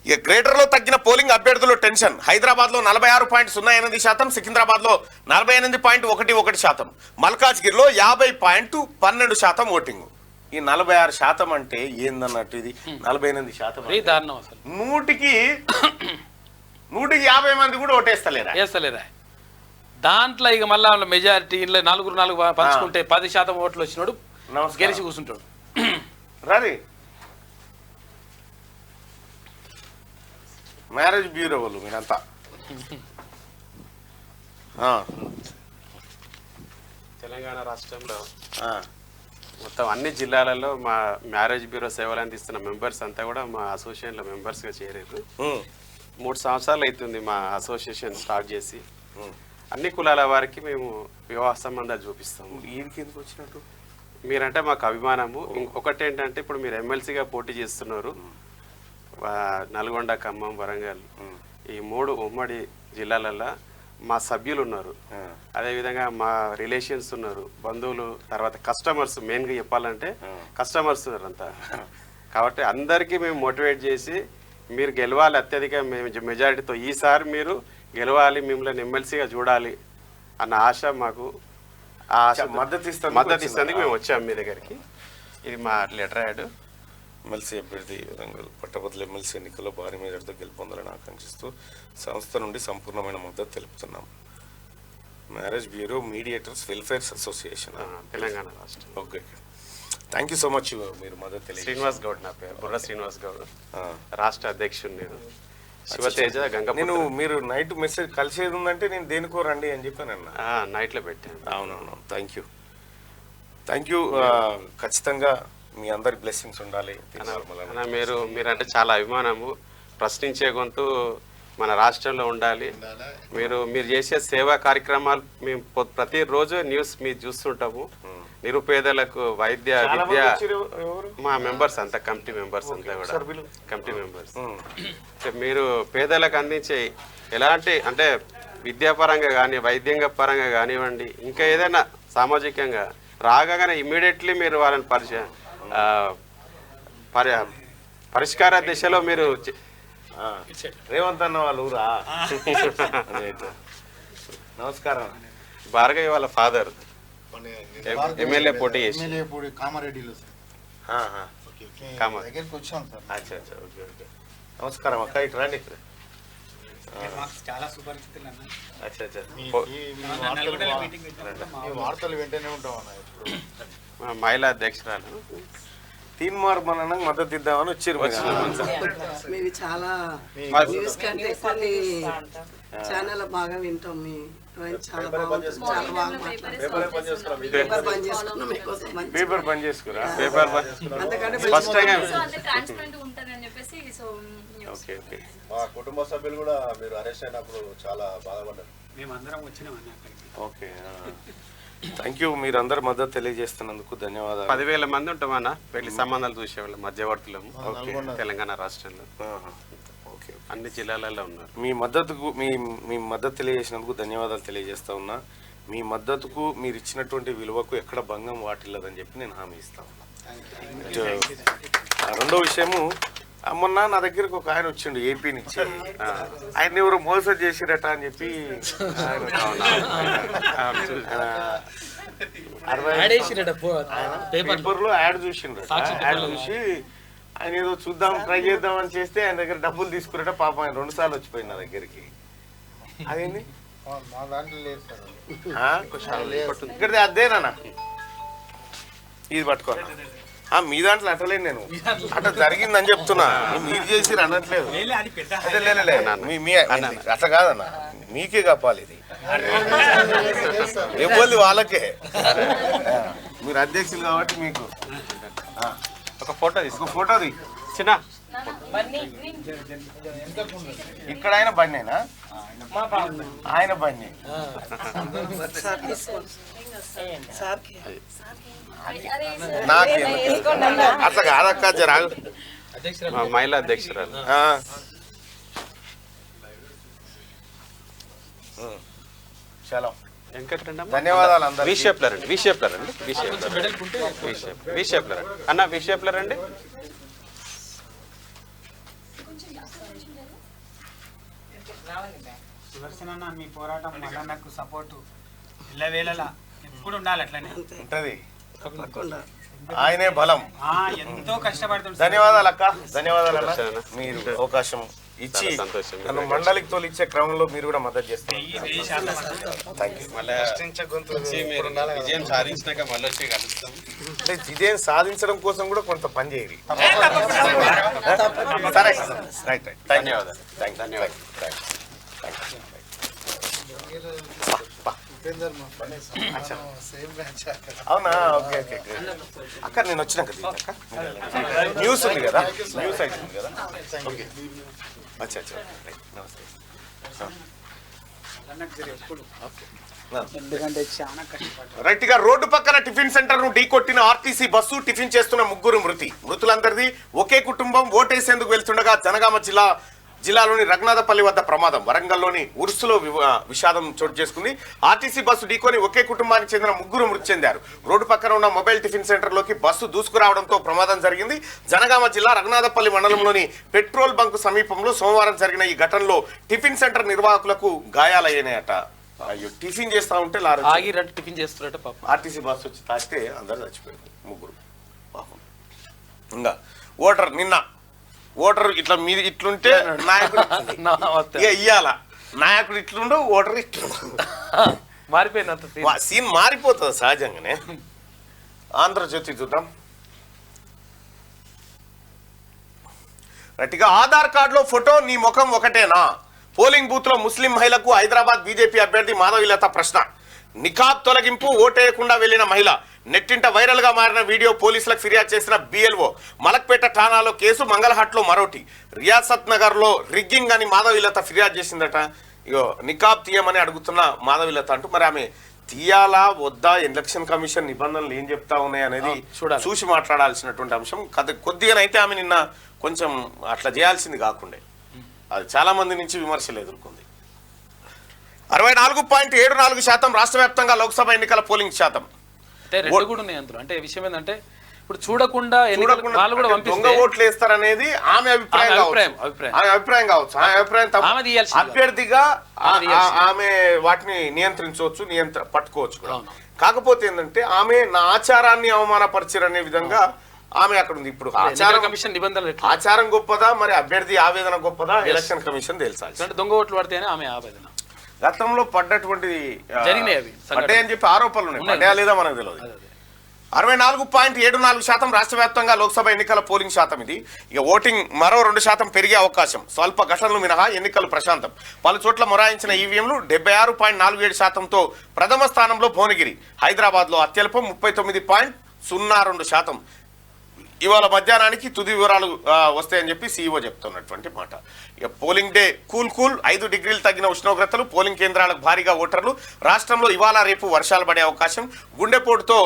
ఇక గ్రేటర్లో తగ్గిన పోలింగ్, అభ్యర్థులు టెన్షన్. హైదరాబాద్లో 46.08%, సికింద్రాబాద్లో 48.11%, మల్కాజ్గిరిలో 50.12% ఓటింగ్. ఈ 46% అంటే ఏందన్నట్టు, ఇది 48%. 100కి 50 మంది కూడా ఓటేస్తలేరా? దాంట్లో ఇక మళ్ళా మెజారిటీ ఇంట్లో 4 పంచుకుంటే 10% ఓట్లు వచ్చినాడు గెలిచి కూర్చుంటాడు. రాది మ్యారేజ్ బ్యూరో వాళ్ళు మీరంతా. తెలంగాణ రాష్ట్రంలో ఆ, మొత్తం అన్ని జిల్లాలలో మా మ్యారేజ్ బ్యూరో సేవలు అందిస్తున్న మెంబర్స్ అంతా కూడా మా అసోసియేషన్లో మెంబర్స్గా చేరారు. ఉమ్, 3 సంవత్సరాలు అవుతుంది మా అసోసియేషన్ స్టార్ట్ చేసి. ఉమ్. అన్ని కులాల వారికి మేము వివాహ సంబంధాలు చూపిస్తాము. ఈయనకి ఎందుకు వచ్చినట్టు? మీరంటే మాకు అభిమానము. ఇంకొకటి ఏంటంటే ఇప్పుడు మీరు ఎమ్మెల్సీగా పోటీ చేస్తున్నారు. నల్గొండ, ఖమ్మం, వరంగల్ ఈ 3 ఉమ్మడి జిల్లాలలో మా సభ్యులు ఉన్నారు. అదేవిధంగా మా రిలేషన్స్ ఉన్నారు, బంధువులు, తర్వాత కస్టమర్స్. మెయిన్గా చెప్పాలంటే కస్టమర్స్ ఉన్నారు అంతా. కాబట్టి అందరికీ మేము మోటివేట్ చేసి మీరు గెలవాలి అత్యధిక మెజారిటీతో. ఈసారి మీరు గెలవాలి, మిమ్మల్ని ఎమ్మెల్సీగా చూడాలి అన్న ఆశ మాకు. ఆ ఆశ మద్దతు ఇస్తుంది మేము వచ్చాము మీ దగ్గరికి. ఇది మా లెటర్ యాడ్. ఎమ్మెల్సీ అభ్యర్థి వరంగల్ పట్టభద్రుల ఎమ్మెల్సీ ఎన్నికల్లో భారీ మెజార్టీతో గెలుపొందాలని ఆకాంక్షిస్తూ సంస్థ నుండి సంపూర్ణమైన మద్దతు తెలుపుతున్నాం. Marriage bureau mediators welfares association, Telangana రాష్ట్రం. Okay, thank you so much. మీరు మద్దతు తెలియదు. శ్రీనివాస్ గౌడ్ నా పేరు, బుర్ర శ్రీనివాస్ గౌడ్, రాష్ట్ర అధ్యక్షుడు నేను. శివతేజ గంగపుత్ర. మీరు నైట్ మెసేజ్ కలిసేది ఉందంటే నేను దేనికో రండి అని చెప్పాను అన్న. నైట్లో పెట్టాను. అవునవును, థ్యాంక్ యూ. ఖచ్చితంగా మీ అందరి బ్లెస్సింగ్స్ ఉండాలి. అన్న మీరంటే చాలా అభిమానము. ప్రశ్నించే గొంతు మన రాష్ట్రంలో ఉండాలి. మీరు చేసే సేవా కార్యక్రమాలు మేము ప్రతిరోజు న్యూస్ మీరు చూస్తుంటాము. నిరుపేదలకు వైద్య విద్య. మా మెంబర్స్ అంతా కమిటీ మెంబర్స్ అంతా కూడా కమిటీ మెంబర్స్. మీరు పేదలకు అందించే ఎలాంటి అంటే విద్యాపరంగా కానీ వైద్యంగా పరంగా కానివ్వండి, ఇంకా ఏదైనా సామాజికంగా రాగానే ఇమ్మీడియట్లీ మీరు వాళ్ళని పరిష్కార దిశలో మీరు. రేవంత్ అన్న వాళ్ళు ఊరా? నమస్కారం. భార్గవి వాళ్ళ ఫాదర్ ఎమ్మెల్యే పోటీ చేసి కామారెడ్డిలో దగ్గరికి వచ్చాం సార్. ఓకే. నమస్కారం అక్క, ఇటు రండి. చాలా సుపరిచితులు అన్న. ఈ వార్తలు వెంటనే ఉంటాం అన్న. మహిళా అధ్యక్షురాలు తీన్మార్ మనకు మద్దతు ఇద్దామని వచ్చారు. మేము చాలా న్యూస్ కంటే కొన్ని ఛానల్ బాగా వింటాం. మీ చాలా బాగుంటుంది, చాలా బాగా మాట్లాడుతున్నాం. పేపర్ బంద్ చేసుకున్నాం మీకోసం. పేపర్ బంద్ చేసుకురా? అందుకంటే స్పష్టంగా. ఓకే. మా కుటుంబ సభ్యులు కూడా మీరు అరెస్ట్ అయినప్పుడు చాలా బాధపడ్డారు. మేమందరం వచ్చినాం అన్న. Okay, thank you. మీరందరూ మద్దతు తెలియజేస్తున్నందుకు ధన్యవాదాలు. 10,000 మంది ఉంటామన్నా పెళ్లి సంబంధాలు చూసేవాళ్ళు మధ్యవర్తులము తెలంగాణ రాష్ట్రంలో. ఓకే, అన్ని జిల్లాలలో ఉన్నారు. మీ మద్దతు తెలియజేసినందుకు ధన్యవాదాలు తెలియజేస్తా ఉన్నా. మీ మద్దతుకు మీరు ఇచ్చినటువంటి విలువకు ఎక్కడ భంగం వాటిల్లదని చెప్పి నేను హామీ ఇస్తా ఉన్నా. రెండో విషయము, మొన్న నా దగ్గరకు ఒక ఆయన వచ్చిండు ఏపీ నుంచి. ఆయన ఎవరు మోసం చేసిరట అని చెప్పి పేపర్లో యాడ్ చూసిండ్రు. యాడ్ చూసి ఆయన ఏదో చూద్దాం ట్రై చేద్దాం అని చేస్తే ఆయన దగ్గర డబ్బులు తీసుకురట. పాపం ఆయన 2 సార్లు వచ్చిపోయింది నా దగ్గరికి. అదేంది ఇక్కడ అదేనా? ఇది పట్టుకోవాలి. మీ దాంట్లో అంటలేదు, నేను అట్లా జరిగిందని చెప్తున్నా. మీరు చేసి అనట్లేదు. అట్లా కాదన్న, మీకే కప్పాలి ఇది. ఇవ్వాలి వాళ్ళకే. మీరు అధ్యక్షులు కాబట్టి మీకు ఒక ఫోటో చిన్న. ఇక్కడ ఆయన బండినా? ఆయన బండి. అట్లా కాదక్క, జరాగు. మహిళా అధ్యక్షురాలు. చలో, ధన్యవాదాలు అందరూ. విషేప్లర్ అండి అన్న, విషేప్లర్ అండి. సుదర్శనన్న, మీ పోరాటం మల్లన్నకు సపోర్టు ఇళ్ళవేళలా ఎప్పుడు ఉండాలి. అట్లనే ఉంటది. ఆయనే బలం. ఎంతో కష్టపడుతుంది. ధన్యవాదాలు అక్క, ధన్యవాదాలు అన్న. మీరు అవకాశం ఇచ్చి నన్ను మండలికి తోలిచ్చే క్రమంలో మీరు కూడా మద్దతు చేస్తారు. విజయం సాధించినాక మళ్ళీ వచ్చి కలుస్తాం. విజయం సాధించడం కోసం కూడా కొంత పని చేయాలి. సరే, రైట్. ధన్యవాదాలు. అవునా? ఓకే ఓకే అక్క, నేను వచ్చినాక న్యూస్ ఉంది కదా, న్యూస్ అవుతుంది కదా. ఓకే, అచ్చా అచ్చా, నమస్తే. ఎందుకంటే చాలా కష్టపడ్డారు. రైట్ గా రోడ్డు పక్కన టిఫిన్ సెంటర్ ను ఢీకొట్టిన ఆర్టీసీ బస్సు, టిఫిన్ చేస్తున్న 3 మృతులందరిది ఒకే కుటుంబం. ఓటేసేందుకు వెళ్తుండగా జనగామ జిల్లాలోని రఘునాథపల్లి వద్ద ప్రమాదం. వరంగల్లోని ఉర్సులో విషాదం చోటు చేసుకుంది. ఆర్టీసీ బస్సు ఢీకొని ఒకే కుటుంబానికి చెందిన 3 మృతి చెందారు. రోడ్డు పక్కన ఉన్న మొబైల్ టిఫిన్ సెంటర్ లోకి బస్సు దూసుకురావడంతో ప్రమాదం జరిగింది. జనగామ జిల్లా రఘునాథపల్లి మండలంలోని పెట్రోల్ బంక్ సమీపంలో సోమవారం జరిగిన ఈ ఘటనలో టిఫిన్ సెంటర్ నిర్వాహకులకు గాయాలయ్యాయట. అయ్యో, టిఫిన్ చేస్తా ఉంటే ఆగిరట్టు టిఫిన్ చేస్తున్నట్టు పాప. ఆర్టీసీ బస్సు వచ్చి తాకితే అందరు చచ్చిపోయారు, 3 పాపం. ఇంకా నిన్న ఓటర్ ఇట్లా మీది ఇట్లుంటే నాయకుడు ఇయ్యాల, నాయకుడు ఇట్లుండు, ఓటర్ ఇట్లుండు. మారిపోయింది, సీన్ మారిపోతుంది సహజంగానే. ఆంధ్రజ్యోతి చూద్దాం. రైట్గా ఆధార్ కార్డులో ఫోటో నీ ముఖం ఒకటేనా? పోలింగ్ బూత్ లో ముస్లిం మహిళకు హైదరాబాద్ బీజేపీ అభ్యర్థి మాధవీలత ప్రశ్న. నికాబ్ తొలగింపు, ఓటేయకుండా వెళ్లిన మహిళ. నెట్టింట వైరల్ గా మారిన వీడియో, పోలీసులకు ఫిర్యాదు చేసిన BLO. మలక్పేట ఠాణాలో కేసు, మంగళహట్ లో మరోటి. రియాసత్ నగర్ లో రిగ్గింగ్ అని మాధవీలత ఫిర్యాదు చేసిందట. ఇగో నికాబ్ తీయమని అడుగుతున్న మాధవీలత అంటూ మరి ఆమె తీయాలా వద్దా, ఎలక్షన్ కమిషన్ నిబంధనలు ఏం చెప్తా ఉన్నాయి అనేది చూసి మాట్లాడాల్సినటువంటి అంశం. కొద్దిగానైతే ఆమె నిన్న కొంచెం అట్లా చేయాల్సింది కాకుండా అది చాలా మంది నుంచి విమర్శలు ఎదుర్కొంది. 64.74% రాష్ట్ర వ్యాప్తంగా లోక్సభ ఎన్నికల పోలింగ్ శాతం. అంటే రెండు కూడా ఉన్నాయి అందులో. అంటే విషయం ఏంటంటే ఇప్పుడు చూడకుండా దొంగ ఓట్లు వేస్తారనేది ఆమె అభిప్రాయం కావచ్చు. ఆమె అభిప్రాయం అభ్యర్థిగా ఆమె వాటిని నియంత్రించవచ్చు, పట్టుకోవచ్చు. కాకపోతే ఏంటంటే ఆమె నా ఆచారాన్ని అవమానపరిచారనే విధంగా ఆమె అక్కడ ఉంది. ఇప్పుడు ఆచారం గొప్పదా, మరి అభ్యర్థి ఆవేదన గొప్పదా, ఎలక్షన్ కమిషన్ తెలుసాలి. దొంగ ఓట్లు పడితేనే ఆమె ఆవేదన. గతంలో పడ్డటువంటి పడ్డాయని చెప్పి ఆరోపణలు ఉన్నాయి, పడ్డాయా లేదా మనకు తెలియదు. 64.74% రాష్ట్ర వ్యాప్తంగా లోక్సభ ఎన్నికల పోలింగ్ శాతం ఇది. ఇక ఓటింగ్ మరో 2% పెరిగే అవకాశం. స్వల్ప ఘటనలు మినహా ఎన్నికలు ప్రశాంతం. పలు చోట్ల మొరాయించిన ఈవీఎంలు 76.47%తో ప్రథమ స్థానంలో భువనగిరి. హైదరాబాద్ లో అత్యల్పం 39.02%. ఇవాళ మధ్యాహ్నానికి తుది వివరాలు వస్తాయని చెప్పి CEO చెప్తున్నటువంటి మాట. ఇక పోలింగ్ డే కూల్ 5 డిగ్రీలు తగ్గిన ఉష్ణోగ్రతలు. పోలింగ్ కేంద్రాలకు భారీగా ఓటర్లు. రాష్ట్రంలో ఇవాళ రేపు వర్షాలు పడే అవకాశం. గుండెపోటుతో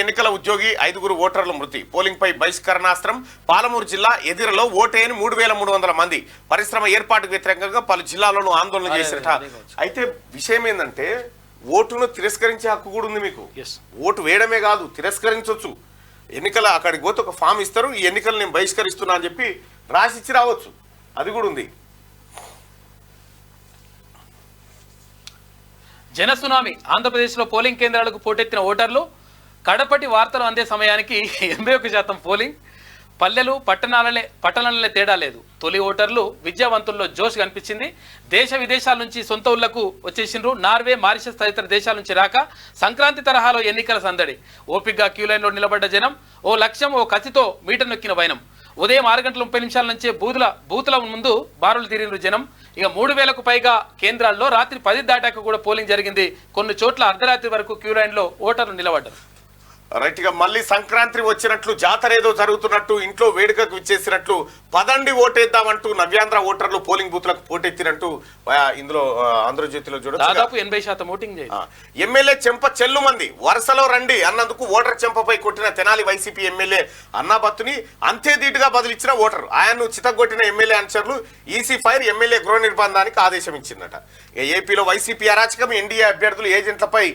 ఎన్నికల ఉద్యోగి 5 ఓటర్లు మృతి. పోలింగ్ పై బహిష్కరణాస్త్రం. పాలమూరు జిల్లా ఎదిరలో ఓటేయని 3,300 మంది. పరిశ్రమ ఏర్పాటుకు వ్యతిరేకంగా పలు జిల్లాల్లోనూ ఆందోళన చేసినట. అయితే విషయం ఏంటంటే ఓటును తిరస్కరించే హక్కు కూడా ఉంది మీకు. ఓటు వేయడమే కాదు, తిరస్కరించవచ్చు. ఎన్నికల అక్కడికి పోతే ఒక ఫామ్ ఇస్తారు, ఈ ఎన్నికలు నేను బహిష్కరిస్తున్నా అని చెప్పి రాసిచ్చి రావచ్చు, అది కూడా ఉంది. జనసునామీ. ఆంధ్రప్రదేశ్లో పోలింగ్ కేంద్రాలకు పోటెత్తిన ఓటర్లు. కడపటి వార్తలు అందే సమయానికి 81% పోలింగ్. పల్లెలు పట్టణాలనే తేడా లేదు. తొలి ఓటర్లు విద్యావంతుల్లో జోష్ కనిపించింది. దేశ విదేశాల నుంచి సొంత ఊళ్లకు వచ్చేసిండ్రు. నార్వే, మారిషస్ తదితర దేశాల నుంచి రాక సంక్రాంతి తరహాలో ఎన్నికల సందడి. ఓపికగా క్యూ లైన్లో నిలబడ్డ జనం. ఓ లక్ష్యం, ఓ కసితో మీటర్ నొక్కిన వైనం. ఉదయం 6:30 నుంచే బూతుల ముందు బారులు తీరిన జనం. ఇక 3,000కు పైగా కేంద్రాల్లో రాత్రి 10 దాటాక కూడా పోలింగ్ జరిగింది. కొన్ని చోట్ల అర్ధరాత్రి వరకు క్యూ లైన్లో ఓటర్లు నిలబడ్డారు. రైట్ గా మళ్ళీ సంక్రాంతి వచ్చినట్లు, జాతర ఏదో జరుగుతున్నట్టు, ఇంట్లో వేడుకకు విచ్చేసినట్లు, పదండి ఓటేద్దామంటూ నవ్యాంధ్ర ఓటర్లు పోలింగ్ బూత్లకు పోటెత్తినట్టు ఇందులో ఆంధ్రజ్యోతిలో చూడొచ్చు. దాదాపు 80% ఓటింగ్. ఎమ్మెల్యే చెంప చెల్లుమంది. వరుసలో రండి అన్నందుకు ఓటర్ చెంపపై కొట్టిన తెనాలి వైసీపీ ఎమ్మెల్యే అన్నాబత్తుని అంతే ధీటుగా బదిలిచ్చిన ఓటర్. ఆయన్ను చితగొట్టిన ఎమ్మెల్యే అనుచరులు ఈసీ ఫైర్ ఎమ్మెల్యే గృహ నిర్బంధానికి ఆదేశం ఇచ్చిందట. ఏపీలో వైసీపీ అరాచకం. ఎన్డీఏ అభ్యర్థులు ఏజెంట్లపై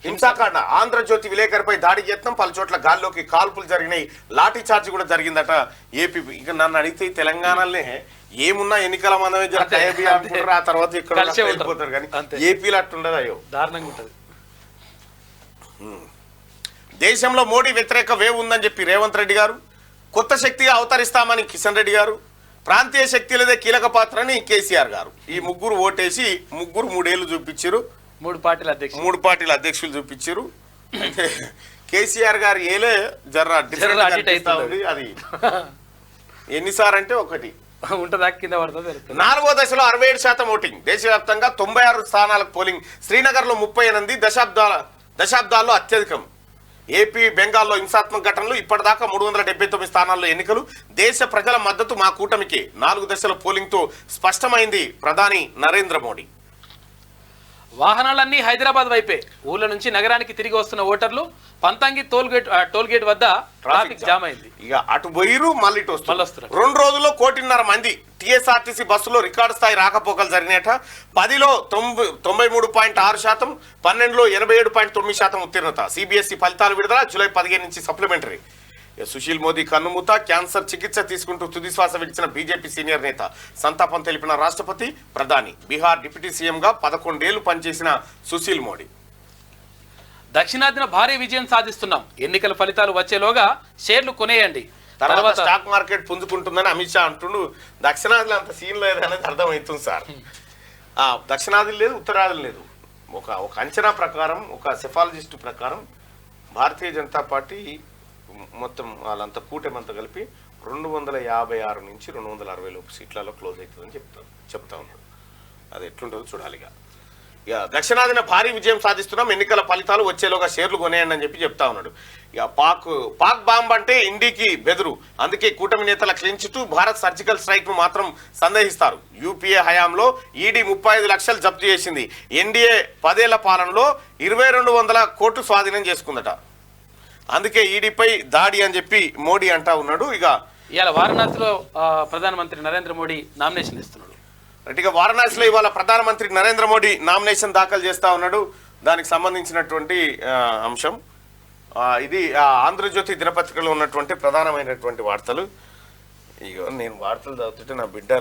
హింసాకాండ. ఆంధ్రజ్యోతి విలేకరిపై దాడికి యత్నం. పలు చోట్ల గాల్లోకి కాల్పులు జరిగినాయి. లాఠీ చార్జ్ కూడా జరిగిందట. ఏపీ ఇక నన్ను అడిగితే తెలంగాణలోనే ఏమున్నా ఎన్నికల మందమే అనుకుంటారు, ఆ తర్వాత ఇక్కడ వెళ్ళిపోతారు. కానీ ఏపీలో అట్టుండదు. అయ్యో దారుణంగా ఉంటుంది. దేశంలో మోడీ వ్యతిరేక వేవ్ ఉందని చెప్పి రేవంత్ రెడ్డి గారు. కొత్త శక్తిగా అవతరిస్తామని కిషన్ రెడ్డి గారు. ప్రాంతీయ శక్తులదే కీలక పాత్ర అని కేసీఆర్ గారు. ఈ 3 ఓటేసి 3 ఏళ్ళు చూపించారు. 3 పార్టీల అధ్యక్షులు చూపించారు. అయితే కేసీఆర్ గారు ఏలే జర్రా అది ఎన్నిసార్లు అంటే 1 ఉంటుందా కింద పడుతుంది తెలుస్తుంది. 4వ దశలో 67% ఓటింగ్. దేశవ్యాప్తంగా 96 స్థానాలకు పోలింగ్. శ్రీనగర్లో 38 దశాబ్దాల్లో అత్యధికం. ఏపీ బెంగాల్లో హింసాత్మక ఘటనలు. ఇప్పటిదాకా 379 స్థానాల్లో ఎన్నికలు. దేశ ప్రజల మద్దతు మా కూటమికి. 4 దశల పోలింగ్తో స్పష్టమైంది ప్రధాని నరేంద్ర మోడీ. వాహనాలన్నీ హైదరాబాద్ వైపే. ఊళ్ళ నుంచి నగరానికి తిరిగి వస్తున్న ఓటర్లు పంతంగి టోల్ గేట్ వద్ద ట్రాఫిక్ జామ్ అయింది. ఇక అటు పోయిరు మళ్ళీ ఇటు మళ్ళీ వస్తున్నారు. 2 రోజుల్లో 1.5 కోటి మంది. టీఎస్ఆర్టీసీ బస్సులో రికార్డు స్థాయి రాకపోకలు జరిగినట. 10లో 93.6%, 12లో 87.9% ఉత్తీర్ణత. సిబిఎస్ఈ ఫలితాలు విడుదల. జూలై 15 నుంచి సప్లిమెంటరీ. సుశీల్ మోదీ కన్నుమూత. క్యాన్సర్ చికిత్స తీసుకుంటూ తుదిశ్వాస విడిచిన బీజేపీ సీనియర్ నేత. సంతాపం తెలిపిన రాష్ట్రపతి, ప్రధాని. బీహార్ డిప్యూటీ సీఎంగా 11 ఏళ్లు పనిచేసిన సుశీల్ మోడీ. దక్షిణాదిన భారీ విజయం సాధిస్తున్నాం. ఎన్నికల ఫలితాలు వచ్చేలోగా షేర్లు కొనేయండి. తర్వాత స్టాక్ మార్కెట్ పుంజుకుంటుందని అమిత్ షా అంటుండు. దక్షిణాదిలో అంత సీన్ లేదు అనేది అర్థమవుతుంది సార్. దక్షిణాది లేదు, ఉత్తరాది లేదు. ఒక అంచనా ప్రకారం, ఒక సెఫాలజిస్ట్ ప్రకారం భారతీయ జనతా పార్టీ మొత్తం వాళ్ళంతా కూటమంతా కలిపి 256 నుంచి 260 లోపు సీట్లలో క్లోజ్ అవుతుందని చెప్తా ఉన్నాడు. అది ఎట్లుంటుందో చూడాలిగా. ఇక దక్షిణాదిన భారీ విజయం సాధిస్తున్నాం. ఎన్నికల ఫలితాలు వచ్చేలోగా షేర్లు కొనేయండి అని చెప్తా ఉన్నాడు. ఇక పాక్ బాంబ్ అంటే ఇండికి బెదురు. అందుకే కూటమి నేతల క్లించిట్టు. భారత్ సర్జికల్ స్ట్రైక్ ను మాత్రం సందేహిస్తారు. యూపీఏ హయాంలో ఈడీ 35 లక్షలు జప్తు చేసింది. ఎన్డీఏ 10 ఏళ్ల పాలనలో 2200 కోట్లు స్వాధీనం చేసుకుందట. అందుకే ఈడీపై దాడి అని చెప్పి మోడీ అంటా ఉన్నాడు. ఇక ఇవాళ వారణాసిలో ప్రధానమంత్రి నరేంద్ర మోడీ నామినేషన్ ఇస్తున్నాడు. ఇక వారణాసిలో ఇవాళ ప్రధానమంత్రి నరేంద్ర మోడీ నామినేషన్ దాఖలు చేస్తా ఉన్నాడు. దానికి సంబంధించినటువంటి అంశం ఇది. ఆంధ్రజ్యోతి దినపత్రికలో ఉన్నటువంటి ప్రధానమైనటువంటి వార్తలు. ఇక నేను వార్తలు చదువుతుంటే నా బిడ్డ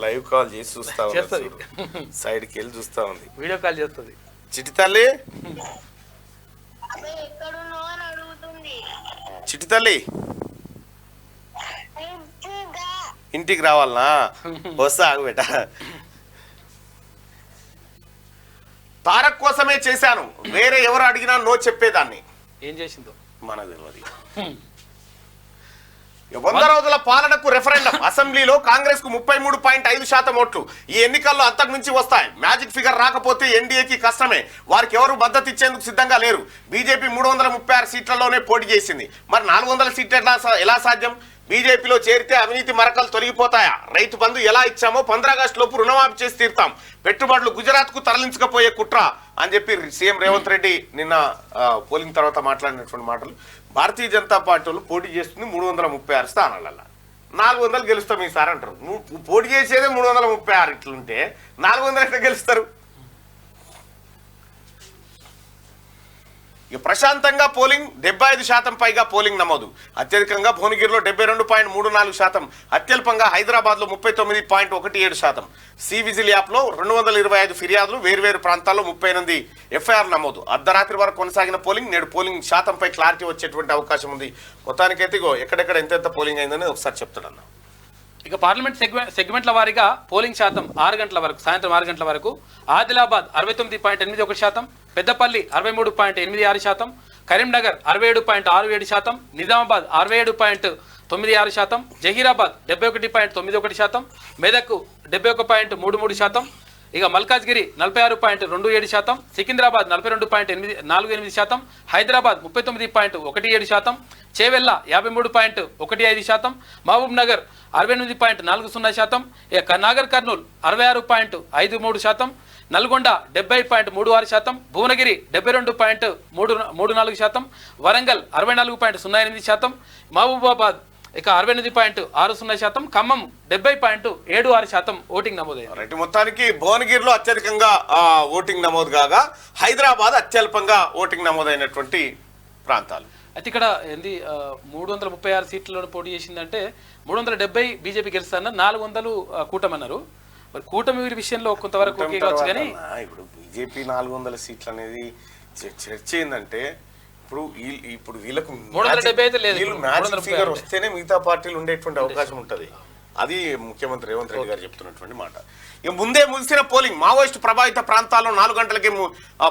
లైవ్ కాల్ చేసి చూస్తా ఉంది. సైడ్కి వెళ్ళి చూస్తా ఉంది. వీడియో కాల్ చేస్తుంది. చిట్టి తల్లి, చిట్టి తల్లి ఇంటికి రావాలనా? వస్తా ఆగు బేట. తారక్ కోసమే చేశాను, వేరే ఎవరు అడిగినా నో చెప్పేదాన్ని. ఏం చేసిందో మనకు తెలియదు. 100 రోజుల పాలనకు రెఫరెండం. అసెంబ్లీలో కాంగ్రెస్ కు 33.5% ఓట్లు. ఈ ఎన్నికల్లో అంతకు మించి వస్తాయి. మ్యాజిక్ ఫిగర్ రాకపోతే ఎన్డీఏకి కష్టమే. వారికి ఎవరు మద్దతు ఇచ్చేందుకు సిద్ధంగా లేరు. బీజేపీ 336 సీట్లలోనే పోటీ చేసింది. మరి 400 సీట్లు ఎలా సాధ్యం? బీజేపీలో చేరితే అవినీతి మరకలు తొలగిపోతాయా? రైతు బంధు ఎలా ఇచ్చామో 15 ఆగస్టు లోపు రుణమాఫీ చేసి తీరుతాం. పెట్టుబడులు గుజరాత్ కు తరలించకపోయే కుట్ర అని చెప్పి సీఎం రేవంత్ రెడ్డి నిన్న పోలింగ్ తర్వాత మాట్లాడినటువంటి మాటలు. భారతీయ జనతా పార్టీలు పోటీ చేస్తుంది 336 స్థానాలలో. 400 గెలుస్తాం ఈసారి అంటారు. నువ్వు పోటీ చేసేదే 336 ఇట్లుంటే 400 ఎట్లా గెలుస్తారు? ఇక ప్రశాంతంగా పోలింగ్. 75% పైగా పోలింగ్ నమోదు. అత్యధికంగా భువనగిరిలో 72.34%, అత్యల్పంగా హైదరాబాద్లో 39.17%. సి విజిల్ యాప్లో 225 ఫిర్యాదులు. వేర్వేరు ప్రాంతాల్లో 38 ఎఫ్ఐఆర్ నమోదు. అర్ధరాత్రి వరకు కొనసాగిన పోలింగ్. నేడు పోలింగ్ శాతంపై క్లారిటీ వచ్చేటువంటి అవకాశం ఉంది. మొత్తానికైతే ఇగో ఎక్కడెక్కడ ఎంతెంత పోలింగ్ అయిందని ఒకసారి చెప్తాడన్న. ఇక పార్లమెంట్ సెగ్మెంట్ల వారీగా పోలింగ్ శాతం 6 గంటల వరకు, సాయంత్రం 6 గంటల వరకు ఆదిలాబాద్ 69.81%, పెద్దపల్లి 63.86%, కరీంనగర్ 67.67%, నిజామాబాద్ 67.96%, జహీరాబాద్ 71.91%, మెదక్ 71.33%, ఇక మల్కాజ్గిరి 46.27%, సికింద్రాబాద్ 42.48%, హైదరాబాద్ 39.17%, చేవెళ్ళ 53.15%, మహబూబ్ నగర్ 68.40%, ఇక నాగర్ కర్నూల్ 66.53%, నల్గొండ 70.36%, భువనగిరి 72.34%, వరంగల్ 64.08%, మహబూబాబాద్ ఇక 68.60%, ఖమ్మం 70.76% ఓటింగ్ నమోదైంది. రైట్. మొత్తానికి భువనగిరిలో అత్యధికంగా ఓటింగ్ నమోదు కాగా హైదరాబాద్ అత్యల్పంగా ఓటింగ్ నమోదైనటువంటి ప్రాంతాలు. అయితే ఇక్కడ ఏంది 336 సీట్లలో పోటీ చేసిందంటే 370 బీజేపీ గెలుస్తారన్నారు, 400 కూటమి అన్నారు. మరి కూటమి విషయంలో కొంతవరకు ఓకే కావచ్చు. కానీ ఇప్పుడు బీజేపీ 400 సీట్లు అనేది చర్చ ఏంటంటే ఇప్పుడు వీళ్ళకు 370 అయితే లేదు. మ్యాజిక్ ఫిగర్ వస్తేనే మిగతా పార్టీలు ఉండేటువంటి అవకాశం ఉంటుంది. అది ముఖ్యమంత్రి రేవంత్ రెడ్డి గారు చెప్తున్నటువంటి మాట. ఇక ముందే ముగిసిన పోలింగ్, మావోయిస్టు ప్రభావిత ప్రాంతాల్లో 4 గంటలకి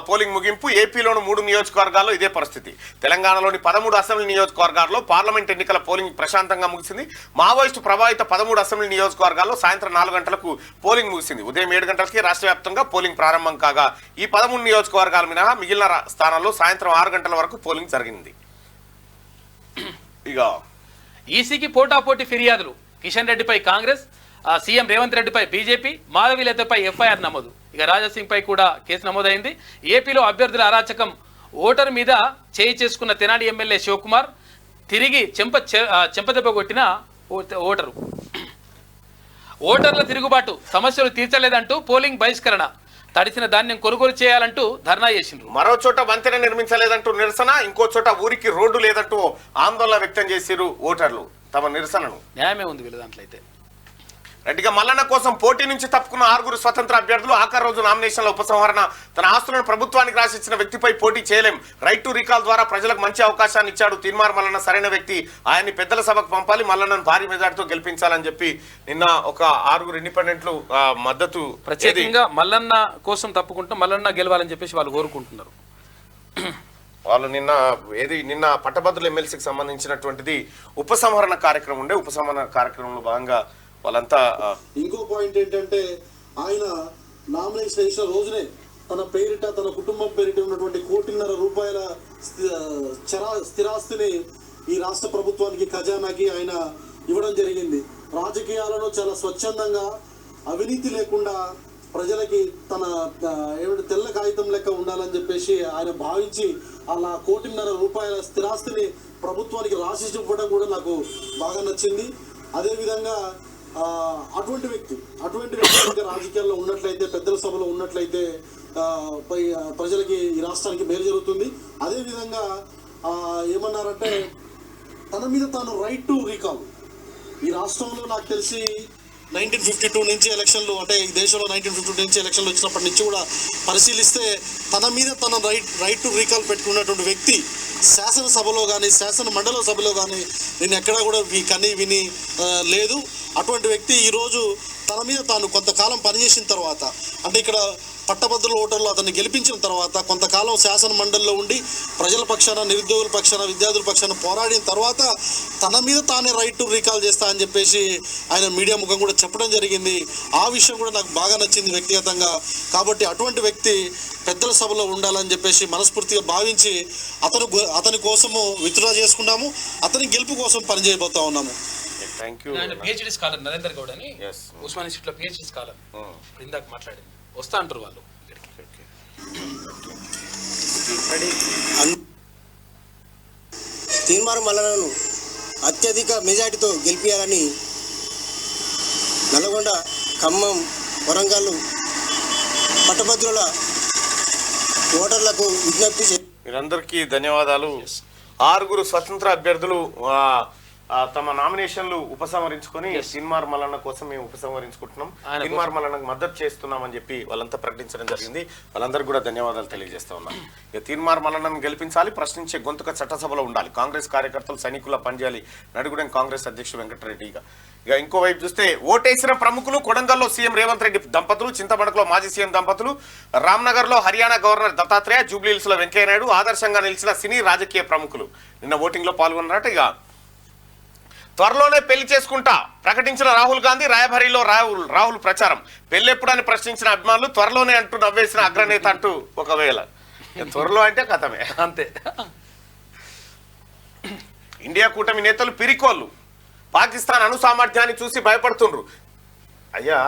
పోలింగ్ ముగింపు. ఏపీలోని 3 నియోజకవర్గాల్లో ఇదే పరిస్థితి. తెలంగాణలోని 13 అసెంబ్లీ నియోజకవర్గాల్లో పార్లమెంట్ ఎన్నికల పోలింగ్ ప్రశాంతంగా ముగిసింది. మావోయిస్టు ప్రభావిత 13 అసెంబ్లీ నియోజకవర్గాల్లో సాయంత్రం 4 గంటలకు పోలింగ్ ముగిసింది. ఉదయం 7 గంటలకి రాష్ట్ర వ్యాప్తంగా పోలింగ్ ప్రారంభం కాగా ఈ 13 నియోజకవర్గాల మినహా మిగిలిన స్థానాల్లో సాయంత్రం 6 గంటల వరకు పోలింగ్ జరిగింది. ఇక ఈసీకి పోటాపోటీ ఫిర్యాదులు. కిషన్ రెడ్డిపై కాంగ్రెస్, సీఎం రేవంత్ రెడ్డిపై బీజేపీ, మాధవీలతపై ఎఫ్ఐఆర్ నమోదు. ఇక రాజాసింగ్ పై కూడా కేసు నమోదైంది. ఏపీలో అభ్యర్థుల అరాచకం, ఓటరు మీద చేయి చేసుకున్న తెనాలి ఎమ్మెల్యే శివకుమార్, తిరిగి చెంపదెబ్బ కొట్టిన ఓటరు. ఓటర్ల తిరుగుబాటు, సమస్యలు తీర్చలేదంటూ పోలింగ్ బహిష్కరణ, తడిసిన ధాన్యం కొనుగోలు చేయాలంటూ ధర్నా చేసిండ్రు. మరో చోట వంతెన నిర్మించలేదంటూ నిరసన, ఇంకో చోట ఊరికి రోడ్డు లేదంటూ ఆందోళన వ్యక్తం చేసిరు ఓటర్లు తమ నిరసనను. న్యాయమే ఉంది వీళ్ళ దాంట్లో అయితే. రెడ్డిగా మల్లన్న కోసం పోటీ నుంచి తప్పుకున్న 6 స్వతంత్ర అభ్యర్థులు. ఆఖరి రోజు నామినేషన్ల ఉపసంహరణ. తన ఆస్తులను ప్రభుత్వానికి రాసిచ్చిన వ్యక్తిపై పోటీ చేయలేం, రైట్ టు రీకాల్ ద్వారా ప్రజలకు మంచి అవకాశాన్ని ఇచ్చాడు తీన్మార్ మల్లన్న, సరైన వ్యక్తి, ఆయన్ని పెద్దల సభకు పంపాలి, మల్లన్నను భారీ మెజార్టీతో గెలిపించాలని చెప్పి నిన్న ఒక 6 ఇండిపెండెంట్లు మద్దతు ప్రత్యేకంగా మల్లన్న కోసం తప్పుకుంటూ మల్లన్న గెలవాలని చెప్పేసి వాళ్ళు కోరుకుంటున్నారు. వాళ్ళు నిన్న పట్టభద్రుల ఎమ్మెల్సీకి సంబంధించినటువంటిది ఉపసంహరణ కార్యక్రమం ఉండే. ఉపసంహరణ కార్యక్రమంలో భాగంగా వాళ్ళంతా ఇంకో పాయింట్ ఏంటంటే ఆయన నామినేషన్ వేసిన రోజునే తన పేరిట తన కుటుంబం పేరిట ఉన్నటువంటి 1.5 కోటి రూపాయల స్థిరాస్తిని ఈ రాష్ట్ర ప్రభుత్వానికి ఖజానాకి ఆయన ఇవ్వడం జరిగింది. రాజకీయాలను చాలా స్వచ్ఛందంగా అవినీతి లేకుండా ప్రజలకి తన తెల్ల కాగితం లెక్క ఉండాలని చెప్పేసి ఆయన భావించి అలా 1.5 కోటి రూపాయల స్థిరాస్తిని ప్రభుత్వానికి రాసి ఇవ్వడం కూడా నాకు బాగా నచ్చింది. అదేవిధంగా అటువంటి వ్యక్తి ఇంకా రాజకీయాల్లో ఉన్నట్లయితే, పెద్దల సభలో ఉన్నట్లయితే ప్రజలకి ఈ రాష్ట్రానికి మేలు జరుగుతుంది. అదేవిధంగా ఏమన్నారంటే తన మీద తాను రైట్ టు రీకాల్. ఈ రాష్ట్రంలో నాకు తెలిసి 1952 నుంచి ఎలక్షన్లు, అంటే ఈ దేశంలో 1952 నుంచి ఎలక్షన్లు వచ్చినప్పటి నుంచి కూడా పరిశీలిస్తే తన మీద తన రైట్ టు రీకాల్ పెట్టుకున్నటువంటి వ్యక్తి శాసనసభలో కానీ శాసన మండలి సభలో కానీ నేను ఎక్కడా కూడా విని లేదు. అటువంటి వ్యక్తి ఈరోజు తన మీద తాను కొంతకాలం పనిచేసిన తర్వాత, అంటే ఇక్కడ పట్టభద్రుల ఓటర్లు అతన్ని గెలిపించిన తర్వాత కొంతకాలం శాసన మండలిలో ఉండి ప్రజల పక్షాన, నిరుద్యోగుల పక్షాన, విద్యార్థుల పక్షాన పోరాడిన తర్వాత తన మీద తానే రైట్ టు రీకాల్ చేస్తా అని చెప్పేసి ఆయన మీడియా ముఖం కూడా చెప్పడం జరిగింది. ఆ విషయం కూడా నాకు బాగా నచ్చింది వ్యక్తిగతంగా. కాబట్టి అటువంటి వ్యక్తి పెద్దల సభలో ఉండాలని చెప్పేసి మనస్ఫూర్తిగా భావించి అతని కోసము విత్డ్రా చేసుకున్నాము. అతని గెలుపు కోసం పనిచేయబోతా ఉన్నాము. పిహెచ్డి స్కాలర్ నరేందర్ గౌడ్ అని ఉస్మానియా ఇన్స్టిట్యూట్లో పిహెచ్డి స్కాలర్ ఇందాక మాట్లాడింది. వస్తా అంటారు వాళ్ళు. తీన్మార్ మల్లన్నను అత్యధిక మెజార్టీతో గెలిపించాలని నల్గొండ, ఖమ్మం, వరంగల్ పట్టభద్రుల ఓటర్లకు విజ్ఞప్తి. మీరందరికీ ధన్యవాదాలు. 6 స్వతంత్ర అభ్యర్థులు తమ నామినేషన్లు ఉపసంహరించుకొని తీన్మార్ మల్లన్న కోసం మేము ఉపసంహరించుకుంటున్నాం, తీన్మార్ మల్లన్నకు మద్దతు చేస్తున్నామని చెప్పి వాళ్ళంతా ప్రకటించడం జరిగింది. వాళ్ళందరికీ కూడా ధన్యవాదాలు తెలియజేస్తా ఉన్నాం. ఇక తీన్మార్ మల్లన్నను గెలిపించాలి, ప్రశ్నించే గొంతుక చట్టసభలో ఉండాలి, కాంగ్రెస్ కార్యకర్తలు సైనికుల పనిచేయాలి. నడుగుడెం కాంగ్రెస్ అధ్యక్షుడు వెంకటరెడ్డి. ఇక ఇంకోవైపు చూస్తే ఓటేసిన ప్రముఖులు. కొడంగల్లో సీఎం రేవంత్ రెడ్డి దంపతులు, చింతమడకలో మాజీ సీఎం దంపతులు, రామ్నగర్లో హర్యానా గవర్నర్ దత్తాత్రేయ, జూబ్లీహిల్స్లో వెంకయ్యనాయుడు, ఆదర్శంగా నిలిచిన సినీ రాజకీయ ప్రముఖులు నిన్న ఓటింగ్లో పాల్గొన్నారట. ఇక త్వరలోనే పెళ్లి చేసుకుంటా ప్రకటించిన రాహుల్ గాంధీ. రాయబరేలీలో రాహుల్ ప్రచారం. పెళ్ళెప్పుడని ప్రశ్నించిన అభిమానులు త్వరలోనే అంటూ నవ్వేసిన అగ్రనేత అంటూ. ఒకవేళ త్వరలో అంటే కథమే అంతే. ఇండియా కూటమి నేతలు పిరికోళ్ళు. పాకిస్తాన్ అణు సామర్థ్యాన్ని చూసి భయపడుతుండ్రు. అయ్యా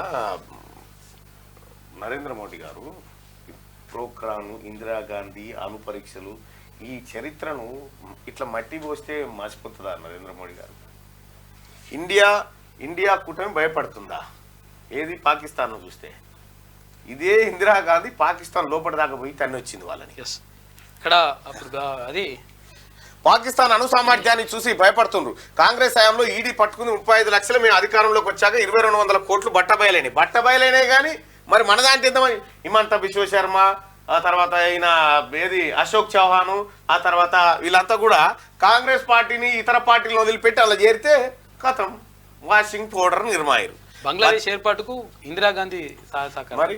నరేంద్ర మోడీ గారు ప్రోగ్రాము, ఇందిరాగాంధీ అణు పరీక్షలు, ఈ చరిత్రను ఇట్లా మట్టి పోస్తే మర్చిపోతుందా నరేంద్ర మోడీ గారు? ఇండియా కూటమి భయపడుతుందా? ఏది పాకిస్తాన్ చూస్తే? ఇదే ఇందిరాగాంధీ పాకిస్తాన్ లోపల దాకా పోయి తన్ని వచ్చింది వాళ్ళని. ఇక్కడ అది పాకిస్తాన్ అణు సామర్థ్యాన్ని చూసి భయపడుతుండ్రు. కాంగ్రెస్ హయాంలో ఈడీ పట్టుకుని 35 లక్షలు మేము అధికారంలోకి వచ్చాక 2200 కోట్లు బట్టబయలైనాయి కానీ మరి మన దాంట్లో ఎంతమంది? హిమంత బిశ్వ శర్మ, ఆ తర్వాత ఈయన ఏది అశోక్ చౌహాను, ఆ తర్వాత వీళ్ళంతా కూడా కాంగ్రెస్ పార్టీని ఇతర పార్టీలను వదిలిపెట్టి అలా చేరితే కథం వాషింగ్ పౌడర్ నిర్మాయరు. బంగ్లాదేశ్ ఏర్పాటుకు ఇందిరాగాంధీ సహకారం. మరి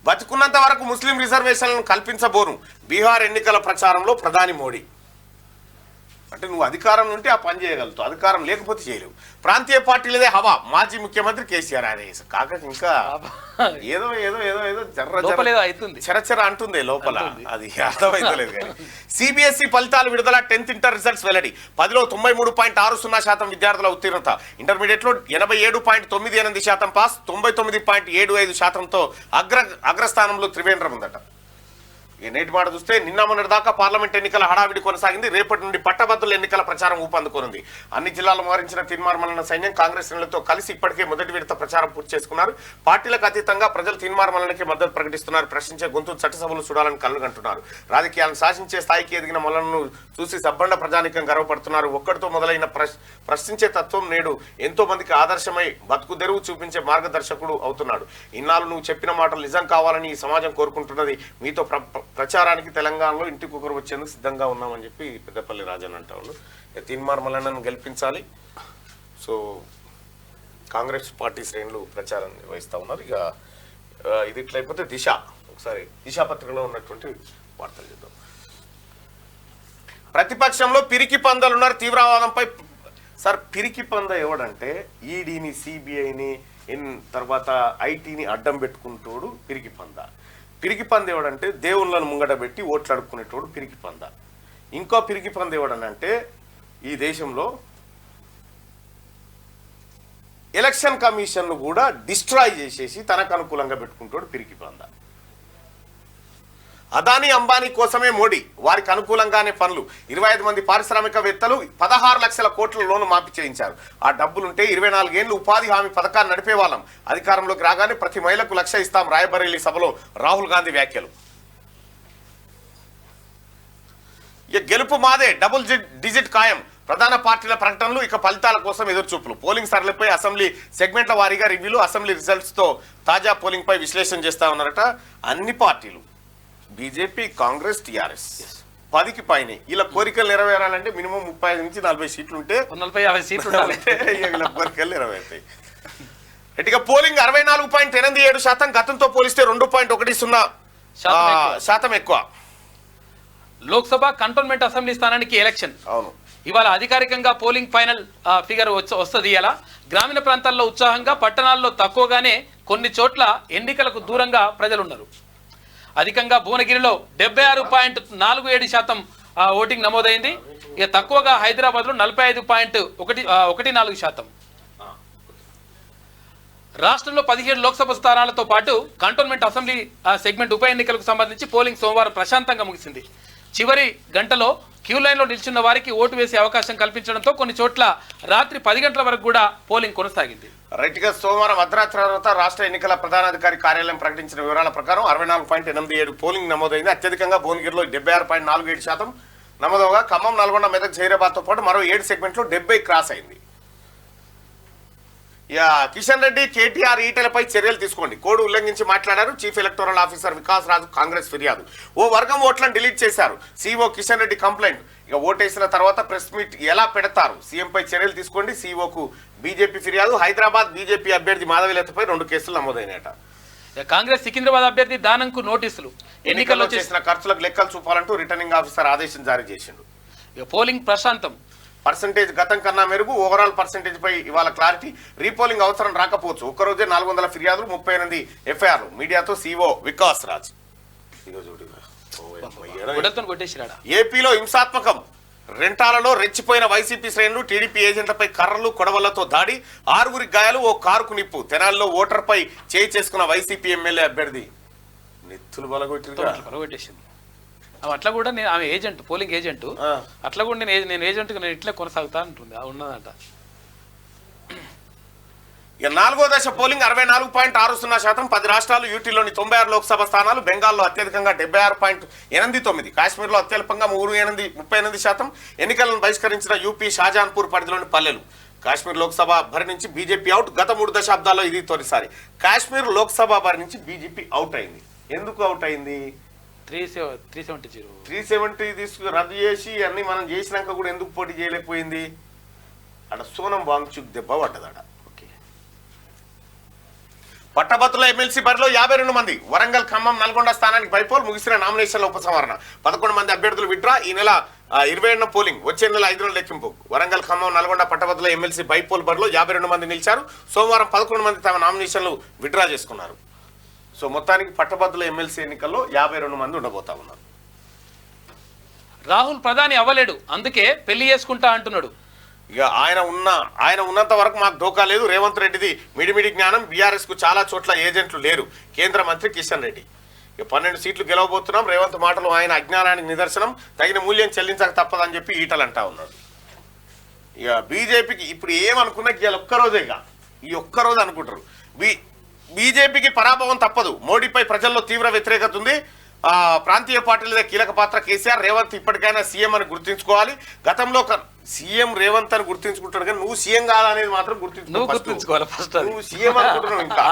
బతుకున్నంత వరకు ముస్లిం రిజర్వేషన్లను కల్పించబోను బీహార్ ఎన్నికల ప్రచారంలో ప్రధాని మోడీ. అంటే నువ్వు అధికారం ఉంటే ఆ పని చేయగలుగుతావు, అధికారం లేకపోతే చేయలేవు. ప్రాంతీయ పార్టీలదే హవా, మాజీ ముఖ్యమంత్రి కేసీఆర్ ఆయన కాక ఇంకా ఏదో ఏదో ఏదో ఏదో చరచర అంటుంది లోపల, అది అర్థమైతలేదు. కానీ సిబిఎస్ఈ ఫలితాలు విడుదల, 10th ఇంటర్ రిజల్ట్స్ వెల్లడి. 10లో 93.60% విద్యార్థుల ఉత్తీర్ణత. ఇంటర్మీడియట్లో 87.98% పాస్, 99.75%తో అగ్రస్థానంలో త్రివేంద్రం ఉందట. ఈ నేటి మాట చూస్తే నిన్న మొన్నటి దాకా పార్లమెంట్ ఎన్నికల హడావిడి కొనసాగింది. రేపటి నుండి పట్టభద్రుల ఎన్నికల ప్రచారం ఊపందుకోనుంది. అన్ని జిల్లాలు మోహరించిన తీన్మార్మలన సైన్యం కాంగ్రెస్ శ్రేణులతో కలిసి ఇప్పటికే మొదటి విడత ప్రచారం పూర్తి చేసుకున్నారు. పార్టీలకు అతీతంగా ప్రజలు తీన్మార్మలనకి మద్దతు ప్రకటిస్తున్నారు. ప్రశ్నించే గొంతు చట్టసభలు చూడాలని కళ్ళుగంటున్నారు. రాజకీయాలను శాసించే స్థాయికి ఎదిగిన మొలను చూసి సబ్బండ ప్రజానికం గర్వపడుతున్నారు. ఒక్కడితో మొదలైన ప్రశ్నించే తత్వం నేడు ఎంతో మందికి ఆదర్శమై బతుకు తెరువు చూపించే మార్గదర్శకుడు అవుతున్నాడు. ఇన్నాళ్ళు నువ్వు చెప్పిన మాటలు నిజం కావాలని ఈ సమాజం కోరుకుంటున్నది. మీతో ప్రచారానికి తెలంగాణలో ఇంటికొకరు వచ్చేందుకు సిద్ధంగా ఉన్నామని చెప్పి పెద్దపల్లి రాజన్ అంటా ఉన్నారు. తీన్మార్మలనను గెలిపించాలి. సో కాంగ్రెస్ పార్టీ శ్రేణులు ప్రచారం నిర్వహిస్తూ ఉన్నారు. ఇక ఇది ఇట్లయిపోతే దిశ, ఒకసారి దిశా పత్రికలో ఉన్నటువంటి వార్తలు చూద్దాం. ప్రతిపక్షంలో పిరికి పందలున్నారు తీవ్రవాదంపై. సార్ పిరికి పంద ఎవడంటే ఈడీని, సిబిఐని, తర్వాత ఐటీని అడ్డం పెట్టుకుంటోడు పిరికి పంద. పిరికి పంద ఎవడంటే దేవుళ్ళను ముంగట పెట్టి ఓట్లు అడుక్కునేటోడు పిరికి పంద. ఇంకో పిరికి పంద ఎవడనంటే ఈ దేశంలో ఎలక్షన్ కమిషన్ను కూడా డిస్ట్రాయ్ చేసేసి తనకు అనుకూలంగా పెట్టుకుంటాడు పిరికి పంద. అదానీ అంబానీ కోసమే మోడీ, వారికి అనుకూలంగానే పనులు. 25 మంది పారిశ్రామికవేత్తలు 16 లక్షల కోట్ల లోను మాఫీ చేయించారు. ఆ డబ్బులుంటే 24 ఏళ్లు ఉపాధి హామీ పథకాన్ని నడిపే వాళ్ళం. అధికారంలోకి రాగానే ప్రతి మహిళకు 1,00,000 ఇస్తాం. రాయబరేలీ సభలో రాహుల్ గాంధీ వ్యాఖ్యలు. ఇక గెలుపు మాదే, డబుల్ డిజిట్ ఖాయం. ప్రధాన పార్టీల ప్రకటనలు, ఇక ఫలితాల కోసం ఎదురుచూపులు. పోలింగ్ సరళిపై అసెంబ్లీ సెగ్మెంట్ల వారీగా రివ్యూలు, అసెంబ్లీ రిజల్ట్స్తో తాజా పోలింగ్ పై విశ్లేషణ చేస్తా ఉన్నారట అన్ని పార్టీలు. బీజేపీ, కాంగ్రెస్, టీఆర్ఎస్ 10కి పైన. ఇలా కోరికలు నెరవేరాలంటే మినిమం 35 నుంచి 40 సీట్లు ఉంటే 40-50 సీట్లు కోరికలు నెరవేరుతాయి. ఇక పోలింగ్ 64.87%, గతంతో పోలిస్తే 2.10% ఎక్కువ. లోక్సభ కంటోన్మెంట్ అసెంబ్లీ స్థానానికి ఎలక్షన్. అవును, ఇవాళ అధికారికంగా పోలింగ్ ఫైనల్ ఫిగర్ వస్తుంది. ఇలా గ్రామీణ ప్రాంతాల్లో ఉత్సాహంగా, పట్టణాల్లో తక్కువగానే కొన్ని చోట్ల ఎన్నికలకు దూరంగా ప్రజలున్నారు. అధికంగా భువనగిరిలో 76.47% ఓటింగ్ నమోదైంది. ఇక తక్కువగా హైదరాబాద్లో 45.14%. రాష్ట్రంలో 17 లోక్సభ స్థానాలతో పాటు కంటోన్మెంట్ అసెంబ్లీ సెగ్మెంట్ ఉప ఎన్నికలకు సంబంధించి పోలింగ్ సోమవారం ప్రశాంతంగా ముగిసింది. చివరి గంటలో క్యూ లైన్లో నిల్చున్న వారికి ఓటు వేసే అవకాశం కల్పించడంతో కొన్ని చోట్ల రాత్రి 10 గంటల వరకు కూడా పోలింగ్ కొనసాగింది. రైట్గా సోమవారం అర్ధరాత్రి తర్వాత రాష్ట్ర ఎన్నికల ప్రధానాధికారి కార్యాలయం ప్రకటించిన వివరాల ప్రకారం 64.87 పోలింగ్ నమోదైంది. అత్యధికంగా భువనగిరిలో 76.47% నమోదవగా ఖమ్మం, నల్గొండ, మెదక్, జహీరాబాద్తో పాటు మరో 7 సెగ్మెంట్లో 70 క్రాస్ అయింది. కిషన్ రెడ్డి, కేటీఆర్ ఈటెలపై చర్యలు తీసుకోండి. కోడ్ ఉల్లంఘించి మాట్లాడారు. Chief electoral officer Vikas Raju Congress ఫిర్యాదు. ఓ వర్గం ఓట్లను డిలీట్ చేశారు. CEO Kishan Reddy complaint. ఇక ఓటేసిన తర్వాత ప్రెస్ మీట్ ఎలా పెడతారు, సీఎంపై చర్యలు తీసుకోండి. సీఓకు బీజేపీ ఫిర్యాదు. హైదరాబాద్ బీజేపీ అభ్యర్థి మాధవిలతపై 2 కేసులు నమోదైనట. కాంగ్రెస్ సికింద్రాబాద్ అభ్యర్థి దానంకు నోటీసులు. ఎన్నికల్లో చేసిన ఖర్చులకు లెక్కలు చూపాలంటూ రిటర్నింగ్ ఆఫీసర్ ఆదేశం జారీ చేసిండు. పోలింగ్ ప్రశాంతం. పర్సంటేజ్ గతం కన్నా మెరుగు. ఓవరాల్ పర్సంటేజ్ పై ఇవాళ క్లారిటీ. రీపోలింగ్ అవసరం రాకపోవచ్చు. ఒక్కరోజే 400 ఫిర్యాదులు, 38 ఎఫ్ఐఆర్లు. మీడియాతో సీఓ వికాస్ రాజ్. ఏపీలో హింసాత్మకం. రెంటాలలో రెచ్చిపోయిన వైసీపీ శ్రేణులు, టీడీపీ ఏజెంట్లపై కర్రలు, కొడవలతో దాడి, 6 గాయాలు, ఓ కారుకు నిప్పు. తెనాలిలో ఓటర్పై చేయి చేసుకున్న వైసీపీ ఎమ్మెల్యే అభ్యర్థి నెత్తులు బలగొట్టేసింది. అట్లా కూడా నేను ఆమె ఏజెంట్, పోలింగ్ ఏజెంట్, అట్లా కూడా నేను ఏజెంట్గా నేను ఇట్లా కొనసాగుతా అంటుంది. ఉన్నదంట. ఇక 4వ దశ పోలింగ్ 64.60%. 10 రాష్ట్రాలు, యూటీలోని 96 లోక్సభ స్థానాలు, బెంగాల్లో అత్యధికంగా 76.89%, కాశ్మీర్లో అత్యల్పంగా 38%. ఎన్నికలను బహిష్కరించిన యూపీ షాజహాన్పూర్ పరిధిలోని పల్లెలు. కాశ్మీర్ లోక్సభ బరి నుంచి బీజేపీ అవుట్. గత 3 దశాబ్దాల్లో ఇది తొలిసారి కాశ్మీర్ లోక్సభ బరి నుంచి బీజేపీ అవుట్ అయింది. ఎందుకు అవుట్ అయింది? 370 తీసుకు రద్దు చేసి అన్ని మనం చేసినాక కూడా ఎందుకు పోటీ చేయలేకపోయింది? అక్కడ సోనం వాంగ్చుక్ దెబ్బ పడ్డదట. ఓకే, పట్టభద్రుల ఎమ్మెల్సీ బరిలో 52 మంది. వరంగల్, ఖమ్మం, నల్గొండ స్థానానికి బైపోల్. ముగిసిన నామినేషన్ల ఉపసంహరణ. 11 మంది అభ్యర్థులు విడ్రా. ఈ నెల 27న పోలింగ్. వచ్చే నెల 5న లెక్కింపు. వరంగల్, ఖమ్మం, నల్గొండ పట్టభద్రుల ఎమ్మెల్సీ బైపోల్ బరిలో 52 మంది నిలిచారు. సోమవారం 11 మంది తమ నామినేషన్లు విడ్రా చేసుకున్నారు. సో మొత్తానికి పట్టభద్రుల ఎమ్మెల్సీ ఎన్నికల్లో 52 మంది ఉండబోతా ఉన్నారు. రాహుల్ ప్రధాని అవ్వలేడు, అందుకే పెళ్లి చేసుకుంటా అంటున్నాడు. ఇక ఆయన ఉన్నంత వరకు మాకు ధోకా లేదు. రేవంత్ రెడ్డిది మిడిమిడి జ్ఞానం. బీఆర్ఎస్ కు చాలా చోట్ల ఏజెంట్లు లేరు. కేంద్ర మంత్రి కిషన్ రెడ్డి. ఇక 12 సీట్లు గెలవబోతున్నాం. రేవంత్ మాటలు ఆయన అజ్ఞానానికి నిదర్శనం. తగిన మూల్యం చెల్లించక తప్పదని చెప్పి ఈటలు అంటా ఉన్నాడు. ఇక బీజేపీకి ఇప్పుడు ఏమనుకున్నా ఇవాళ ఒక్కరోజేగా, ఈ ఒక్కరోజు అనుకుంటారు. బీజేపీకి పరాభవం తప్పదు. మోడీపై ప్రజల్లో తీవ్ర వ్యతిరేకత ఉంది. ప్రాంతీయ పార్టీల కీలక పాత్ర కేసీఆర్. రేవంత్ ఇప్పటికైనా సీఎం అని గుర్తించుకోవాలి. గతంలో సీఎం రేవంత్ అని గుర్తించుకుంటాడు కానీ నువ్వు సీఎం కాదనేది మాత్రం గుర్తించుకోవాలి. నువ్వు సీఎం అనుకుంటున్నావు. ఇంకా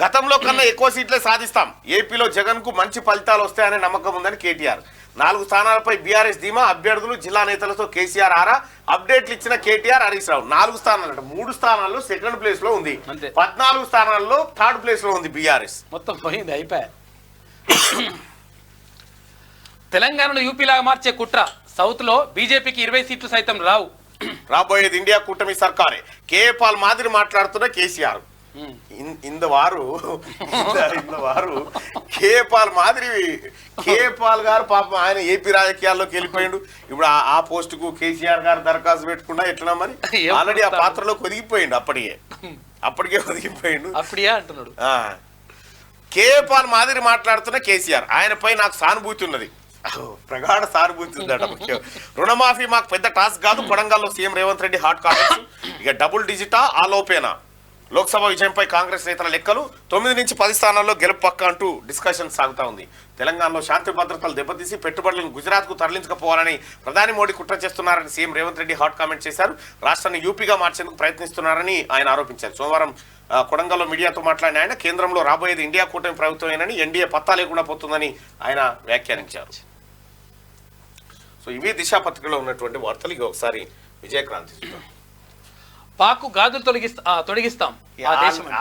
గతంలో కన్నా ఎక్కువ సీట్లే సాధిస్తాం. ఏపీలో జగన్ కు మంచి ఫలితాలు వస్తాయనే నమ్మకం ఉందని కేటీఆర్. 4 స్థానాలపై బీఆర్ఎస్ ధీమా. అభ్యర్థులు, జిల్లా నేతలతో కేసీఆర్ ఆరా. అప్డేట్లు ఇచ్చిన కేటీఆర్, హరీష్ రావు. 4 స్థానాలు, 3 స్థానాల్లో సెకండ్ ప్లేస్ లో ఉంది. 14 స్థానాల్లో థర్డ్ ప్లేస్ లో ఉంది బీఆర్ఎస్. మొత్తం పోయింది, అయిపోయా. తెలంగాణను యూపీలాగా మార్చే కుట్ర. సౌత్ లో బీజేపీకి 20 సీట్లు సైతం రావు. రాబోయేది ఇండియా కూటమి సర్కారే. కేఏ పాల్ మాదిరి మాట్లాడుతున్న కేసీఆర్. ఇందవారు కేఏ పాల్ మాదిరి. కేఏ పాల్ గారు పాపం ఆయన ఏపీ రాజకీయాల్లోకి వెళ్ళిపోయిండు. ఇప్పుడు ఆ పోస్ట్ కు కేసీఆర్ గారు దరఖాస్తు పెట్టుకున్నా ఎట్లా మరి? ఆల్రెడీ ఆ పాత్రలోకి ఒదిగిపోయిండు. అప్పటికే ఒదిగిపోయిండు. అప్పుడే అంటున్నాడు. కేఏ పాల్ మాదిరి మాట్లాడుతున్న కేసీఆర్. ఆయనపై నాకు సానుభూతి ఉన్నది. ప్రగాఢ సానుభూతి ఉందట. ముఖ్యం రుణమాఫీ మాకు పెద్ద టాస్క్ కాదు. కొడంగల్లో CM Revanth Reddy hot comments. ఇక డబుల్ డిజిటా ఆలోపేనా. లోక్సభ విజయంపై కాంగ్రెస్ నేతల లెక్కలు. 9 నుంచి 10 స్థానాల్లో గెలుపు పక్క అంటూ డిస్కషన్ సాగుతా ఉంది. తెలంగాణలో శాంతి భద్రతలు దెబ్బతీసి పెట్టుబడులను గుజరాత్ కు తరలించకపోవాలని ప్రధాని మోడీ కుట్ర చేస్తున్నారని CM Revanth Reddy hot comment చేశారు. రాష్ట్రాన్ని యూపీగా మార్చేందుకు ప్రయత్నిస్తున్నారని ఆయన ఆరోపించారు. సోమవారం కొడంగల్లో మీడియాతో మాట్లాడిన ఆయన కేంద్రంలో రాబోయేది ఇండియా కూటమి ప్రభుత్వమేనని, ఎన్డీఏ పత్తా లేకుండా పోతుందని ఆయన వ్యాఖ్యానించారు. సో ఇవి దిశా పత్రికలో ఉన్నటువంటి వార్తలు. ఇక ఒకసారి విజయక్రాంతి చూద్దాం. పాకు గాజులు తొలగిస్తాం.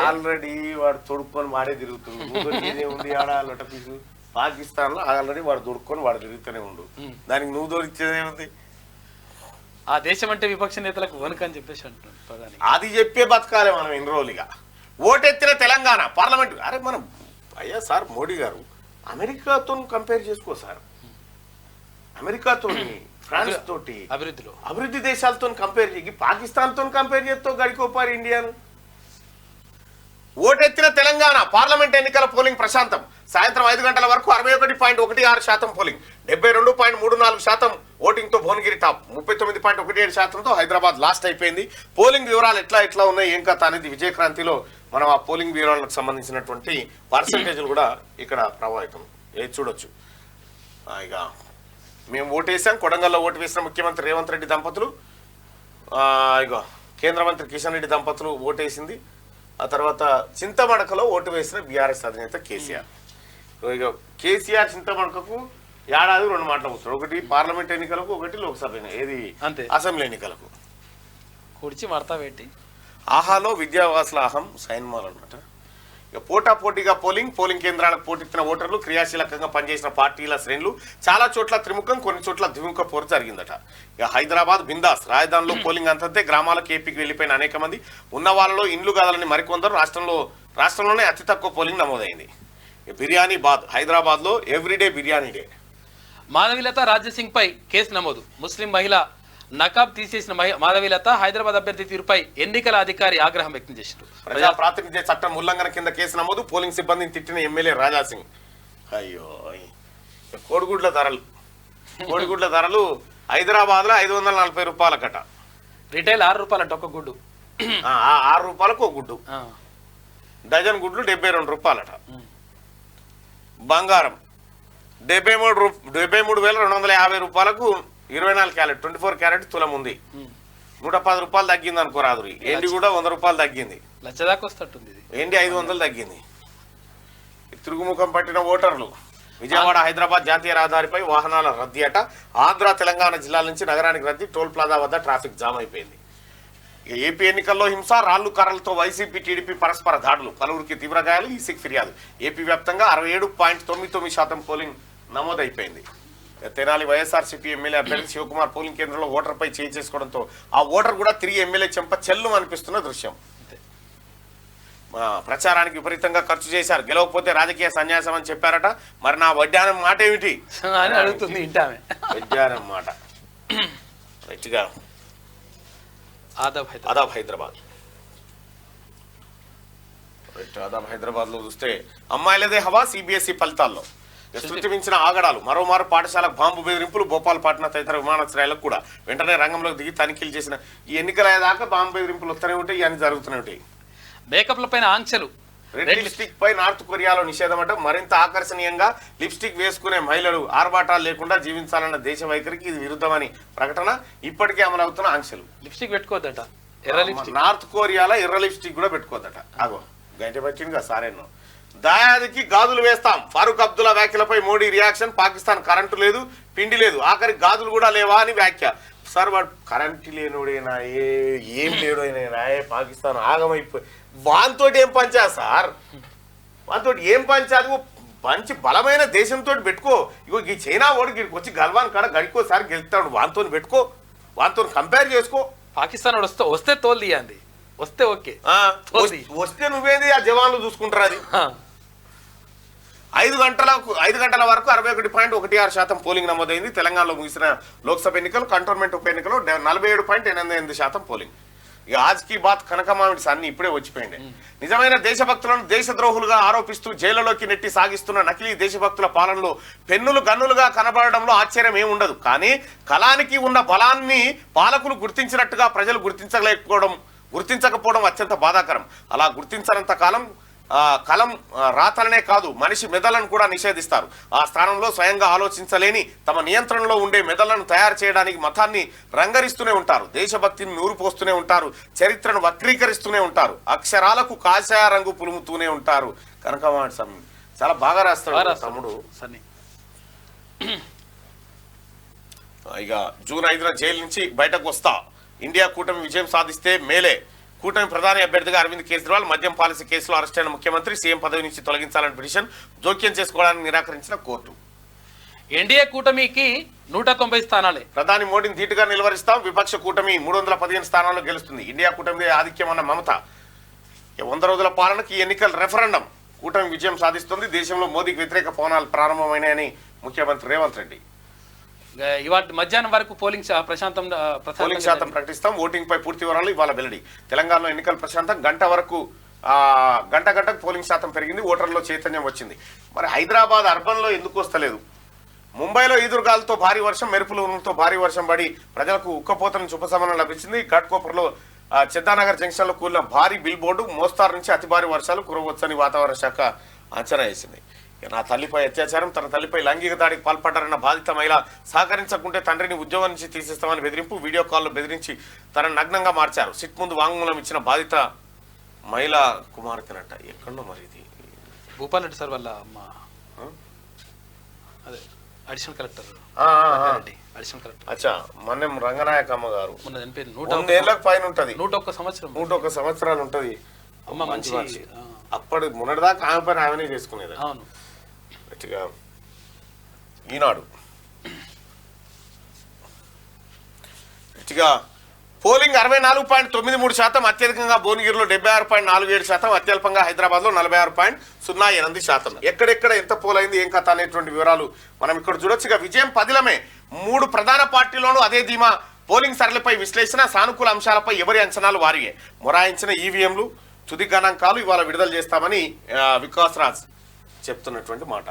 ఆల్రెడీ వాడు తొడుక్కొని వాడే తిరుగుతుంది. ఆడపీసు పాకిస్తాన్ లో ఆల్రెడీ వాడు తొడుక్కొని వాడు తిరుగుతూనే ఉండు. దానికి నువ్వు తోడిచ్చేదేముంది? ఆ దేశం అంటే విపక్ష నేతలకు వణుకని చెప్పేసి అంటున్నాడు ప్రధాని. అది చెప్పే బతకాలే మనం ఎన్ని రోజులుగా. ఓటెత్తిన తెలంగాణ పార్లమెంటు. అరే మనం అయ్యా సార్ మోడీ గారు అమెరికాతో కంపేర్ చేసుకో సార్. అమెరికాతో, ఫ్రాన్స్ తోటి, అభివృద్ధి దేశాలతో కంపేర్ చేసి పాకిస్తాన్ తో కంపేర్ చేస్తూ గడికోపారు ఇండియాను. ఓటెత్తిన తెలంగాణ పార్లమెంట్ ఎన్నికల పోలింగ్ ప్రశాంతం. సాయంత్రం 5 గంటల వరకు 61.16% పోలింగ్. 72.34% ఓటింగ్ తో భువనగిరి టాప్. 39.17%తో హైదరాబాద్ లాస్ట్ అయిపోయింది. పోలింగ్ వివరాలు ఎట్లా ఉన్నాయి ఏం కథ అనేది విజయక్రాంతిలో మనం ఆ పోలింగ్ వివరాలకు సంబంధించినటువంటి పర్సంటేజ్లు కూడా ఇక్కడ ప్రభావితం చూడొచ్చు. ఇక మేము ఓటేసాం. కొడంగల్లో ఓటు వేసిన ముఖ్యమంత్రి రేవంత్ రెడ్డి దంపతులు, ఇక కేంద్ర మంత్రి కిషన్ రెడ్డి దంపతులు ఓటేసింది. ఆ తర్వాత చింతమడకలో ఓటు వేసిన బీఆర్ఎస్ అధినేత కేసీఆర్. ఇక కేసీఆర్ చింతమడకకు ఏడాది 2 మాటలు కూర్చున్నాడు. ఒకటి పార్లమెంట్ ఎన్నికలకు, ఒకటి లోక్సభ ఏది అసెంబ్లీ ఎన్నికలకు. కుడిచి మడతా పెట్టి ఆహాలో విద్యావాసుల అహం సైన్మాల్ అన్నమాట. ఇక పోటాపోటీగా పోలింగ్ కేంద్రాలకు పోటెత్తిన ఓటర్లు, క్రియాశీలకంగా పనిచేసిన పార్టీల శ్రేణులు. చాలా చోట్ల త్రిముఖం, కొన్ని చోట్ల ద్విముఖ పోరు జరిగిందట. ఇక హైదరాబాద్ బిందాస్. రాజధానిలో పోలింగ్ అంతంతే. గ్రామాలకు ఏపీకి వెళ్లిపోయిన అనేక మంది. ఉన్న వాళ్ళలో ఇండ్లు కాదని మరికొందరు. రాష్ట్రంలోనే అతి తక్కువ పోలింగ్ నమోదైంది. బిర్యానీ బాద్. హైదరాబాద్ లో ఎవ్రీడే బిర్యానీ డే. మాధవీలత రాజ్యసింగ్ పై కేసు నమోదు. ముస్లిం మహిళ నకాబ్ తీసేసిన మాధవీలత హైదరాబాద్ అభ్యర్థి తీరుపై ఎన్నికల అధికారి ఆగ్రహం వ్యక్తం చేశారు. ప్రజా ప్రాతినిధ్య చట్టం ఉల్లంఘన కింద కేసు నమోదు. పోలింగ్ సిబ్బందిని తిట్టిన ఎమ్మెల్యే రాజాసింగ్. అయ్యో కోడిగుడ్ల ధరలు హైదరాబాద్ లో 540 రూపాయలకట. రిటైల్ 6 రూపాయలట ఒక గుడ్డు. 6 రూపాయలకు ఒక గుడ్డు. డజన్ గుడ్లు 72 రూపాయలట. బంగారం 73,250 రూపాయలకు 24 క్యారెట్ 24 క్యారెట్ తులం ఉంది. 110 రూపాయలు తగ్గింది అనుకో రాదురి. ఎండి కూడా 100 రూపాయలు తగ్గింది. లక్ష దాకా వస్తుంది. ఎండి 500 తగ్గింది. తిరుగుముఖం పట్టిన ఓటర్లు. విజయవాడ హైదరాబాద్ జాతీయ రహదారిపై వాహనాల రద్దీ అట. ఆంధ్ర తెలంగాణ జిల్లాల నుంచి నగరానికి రద్దీ. టోల్ ప్లాజా వద్ద ట్రాఫిక్ జామ్ అయిపోయింది. ఇక ఏపీ ఎన్నికల్లో హింస, రాళ్లు కర్రలతో వైసీపీ టీడీపీ పరస్పర దాడులు, పలువురికి తీవ్ర గాయాలు, ఈసీకి ఫిర్యాదు. ఏపీ వ్యాప్తంగా 67.99% పోలింగ్ నమోదైపోయింది. తెనాలి వైఎస్ఆర్సీపీ ఎమ్మెల్యే అభ్యర్థి శివకుమార్ పోలింగ్ కేంద్రంలో ఓటర్పై చేయి చేసుకోవడంతో ఆ ఓటర్ కూడా తిరిగి ఎమ్మెల్యే చెంప చెల్లు అనిపిస్తున్న దృశ్యం. ప్రచారానికి విపరీతంగా ఖర్చు చేశారు, గెలవకపోతే రాజకీయ సన్యాసం అని చెప్పారట. మరి నా వడ్డానం మాట ఏమిటి అని అడుగుతుంది ఇంటామే. వడ్డానం మాట రైట్గా. ఆదాబ్ హైదరాబాద్ ఆదాబ్ హైదరాబాద్ లో చూస్తే అమ్మాయిలదే హవా సిబిఎస్ఈ ఫలితాల్లో. శృతి మించిన ఆగడాలు, మరోమారు పాఠశాలకు బాంబు బెదిరింపులు, భోపాల్-పాట్నా తదితర విమానాశ్రయాలకు కూడా వెంటనే రంగంలోకి దిగి తనిఖీలు చేసిన ఈ ఎన్నికల అయ్యేదాకా బాంబు బెదిరింపులు వస్తూనే ఉంటాయి, ఇవన్నీ జరుగుతూనే ఉంటాయి. మేకప్ల పైన ఆంక్షలు, రెడ్ లిప్స్టిక్ పై నార్త్ కొరియాలో నిషేధం అంటే మరింత ఆకర్షణీయంగా లిప్స్టిక్ వేసుకునే మహిళలు ఆర్భాటాలు లేకుండా జీవించాలన్న దేశ వైఖరికి ఇది విరుద్ధమని ప్రకటన. ఇప్పటికే అమలవుతున్న ఆంక్షలు. లిప్స్టిక్ పెట్టుకోవద్దట, ఎర్ర లిప్స్టిక్. నార్త్ కొరియాలో ఎర్ర లిప్స్టిక్ కూడా పెట్టుకోవద్దట. అగో గంట పట్టింది కదా సారేనో. దాయాదికి గాజులు వేస్తాం, ఫారూక్ అబ్దుల్లా వ్యాఖ్యలపై మోడీ రియాక్షన్. పాకిస్తాన్ కరెంటు లేదు, పిండి లేదు, ఆఖరి గాజులు కూడా లేవా అని వ్యాఖ్య. సార్ వాడు కరెంటు లేనోడేనా, ఏం లేడోనా, పాకిస్తాన్ ఆగమైపోయి వానితోటి ఏం పంచా సార్, వానితోటి ఏం పంచాదు. మంచి బలమైన దేశంతో పెట్టుకో. ఇగో ఈ చైనా ఓడికి వచ్చి గల్వాన్ కాడ గడికోసారి గెలుస్తాడు, వానితో పెట్టుకో, వానితో కంపేర్ చేసుకో. పాకిస్తాన్ వస్తే తోలు తీయండి, వస్తే ఓకే, వస్తే నువ్వేది ఆ జవాన్లు చూసుకుంటారు. అది 5 గంటల వరకు 61.16% పోలింగ్ నమోదైంది. తెలంగాణలో ముగిసిన లోక్సభ ఎన్నికలు, కంటోన్మెంట్ ఉప ఎన్నికలు 47.88% పోలింగ్. ఇక ఆజ్కి బాత్ కనకమామిడిస్ అన్ని ఇప్పుడే వచ్చిపోయింది. నిజమైన దేశభక్తులను దేశద్రోహులుగా ఆరోపిస్తూ జైళ్లలోకి నెట్టి సాగిస్తున్న నకిలీ దేశభక్తుల పాలనలో పెన్నులు గన్నులుగా కనబడడంలో ఆశ్చర్యం ఏముండదు. కానీ కళానికి ఉన్న బలాన్ని పాలకులు గుర్తించినట్టుగా ప్రజలు గుర్తించకపోవడం అత్యంత బాధాకరం. అలా గుర్తించనంత కాలం కలం రాతలనే కాదు, మనిషి మెదళ్లను కూడా నిషేధిస్తారు. ఆ స్థానంలో స్వయంగా ఆలోచించలేని తమ నియంత్రణలో ఉండే మెదళ్లను తయారు చేయడానికి మతాన్ని రంగరిస్తూనే ఉంటారు, దేశభక్తిని నూరుపోస్తూనే ఉంటారు, చరిత్రను వక్రీకరిస్తూనే ఉంటారు, అక్షరాలకు కాషాయ రంగు పులుముతూనే ఉంటారు. కనకమాడి చాలా బాగా రాస్తాడు తమ్ముడు. ఇక జూన్ 5న జైలు నుంచి బయటకు వస్తా, ఇండియా కూటమి విజయం సాధిస్తే మేలే. కూటమి ప్రధాని అభ్యర్థిగా అరవింద్ కేజ్రీవాల్ మద్యం పాలసీ కేసులో అరెస్ట్ అయిన ముఖ్యమంత్రి సీఎం పదవి నుంచి తొలగించాలని పిటిషన్ జోక్యం చేసుకోవడానికి నిరాకరించిన కోర్టు. ఎన్డీఏ కూటమికి 190 స్థానాలే. ప్రధాని మోడీని ధీటుగా నిలవరిస్తాం, విపక్ష కూటమి 315 స్థానాల్లో గెలుస్తుంది. ఇండియా కూటమి ఆధిక్యం అన్న మమత. 100 రోజుల పాలనకి ఎన్నికల రెఫరెండం, కూటమి విజయం సాధిస్తుంది. దేశంలో మోదీకి వ్యతిరేక పవనాలు ప్రారంభమైనాయని ముఖ్యమంత్రి రేవంత్ రెడ్డి. ఇవాళ మధ్యాహ్నం వరకు పోలింగ్ శాతం ప్రకటిస్తాం. ఓటింగ్ పై పూర్తి వివరాలు ఇవాళ వెల్లడి. తెలంగాణలో ఎన్నికల ప్రశాంతం, గంటకు పోలింగ్ శాతం పెరిగింది, ఓటర్లలో చైతన్యం వచ్చింది. మరి హైదరాబాద్ అర్బన్ లో ఎందుకు వస్తలేదు? ముంబైలో ఈదురుగాలతో భారీ వర్షం, మెరుపులతో భారీ వర్షం పడి ప్రజలకు ఉక్కపోతను ఉపశమనం లభించింది. ఘాట్కోపర్లో చెద్దానగర్ జంక్షన్ లో కూలిన భారీ బిల్ బోర్డు, మోస్తారు నుంచి అతి భారీ వర్షాలు కురవచ్చని వాతావరణ శాఖ అంచనా వేసింది. నా తల్లిపై అత్యాచారం, తన తల్లిపై లైంగిక దాడికి పాల్పడ్డారన్న బాధిత మహిళ సహకరించకుంటే తండ్రిని ఉద్యోగం నుంచి తీసేస్తామని బెదిరింపు, వీడియో కాల్లో బెదిరించి తనను నగ్నంగా మార్చారు. సిట్ ముందు వాంగ్మూలం ఇచ్చిన బాధిత మహిళ కుమార్తెనట. ఎక్కడో మరి ఇది భూపాల్ రెడ్డి సార్ వాళ్ళ అమ్మ, అదే అడిషనల్ కలెక్టర్. అచ్చా, మన్నం రంగనాయక అమ్మ గారు 100 ఏళ్ళకి పైన ఉంటది, 101 సంవత్సరాలు ఉంటది అమ్మ. మంచి అప్పటి మొన్నటిదాకా ఆమె పైన ఆమెనే చేసుకునేది. ఈనాడు పోలింగ్ 64.93%, అత్యధికంగా భువనగిరిలో 76.47%, అత్యల్పంగా హైదరాబాద్ లో 46.08%. ఎక్కడెక్కడ ఎంత పోలైంది, ఏం కథ అనేటువంటి వివరాలు మనం ఇక్కడ చూడొచ్చు. విజయం పదిలమే. 3 ప్రధాన పార్టీలోనూ అదే ధీమా. పోలింగ్ సరళిపై విశ్లేషణ, సానుకూల అంశాలపై ఎవరి అంచనాలు వారియే. మొరాయించిన ఈవీఎంలు, తుది గణాంకాలు ఇవాళ విడుదల చేస్తామని వికాస్ రాజ్ చెప్తున్నటువంటి మాట.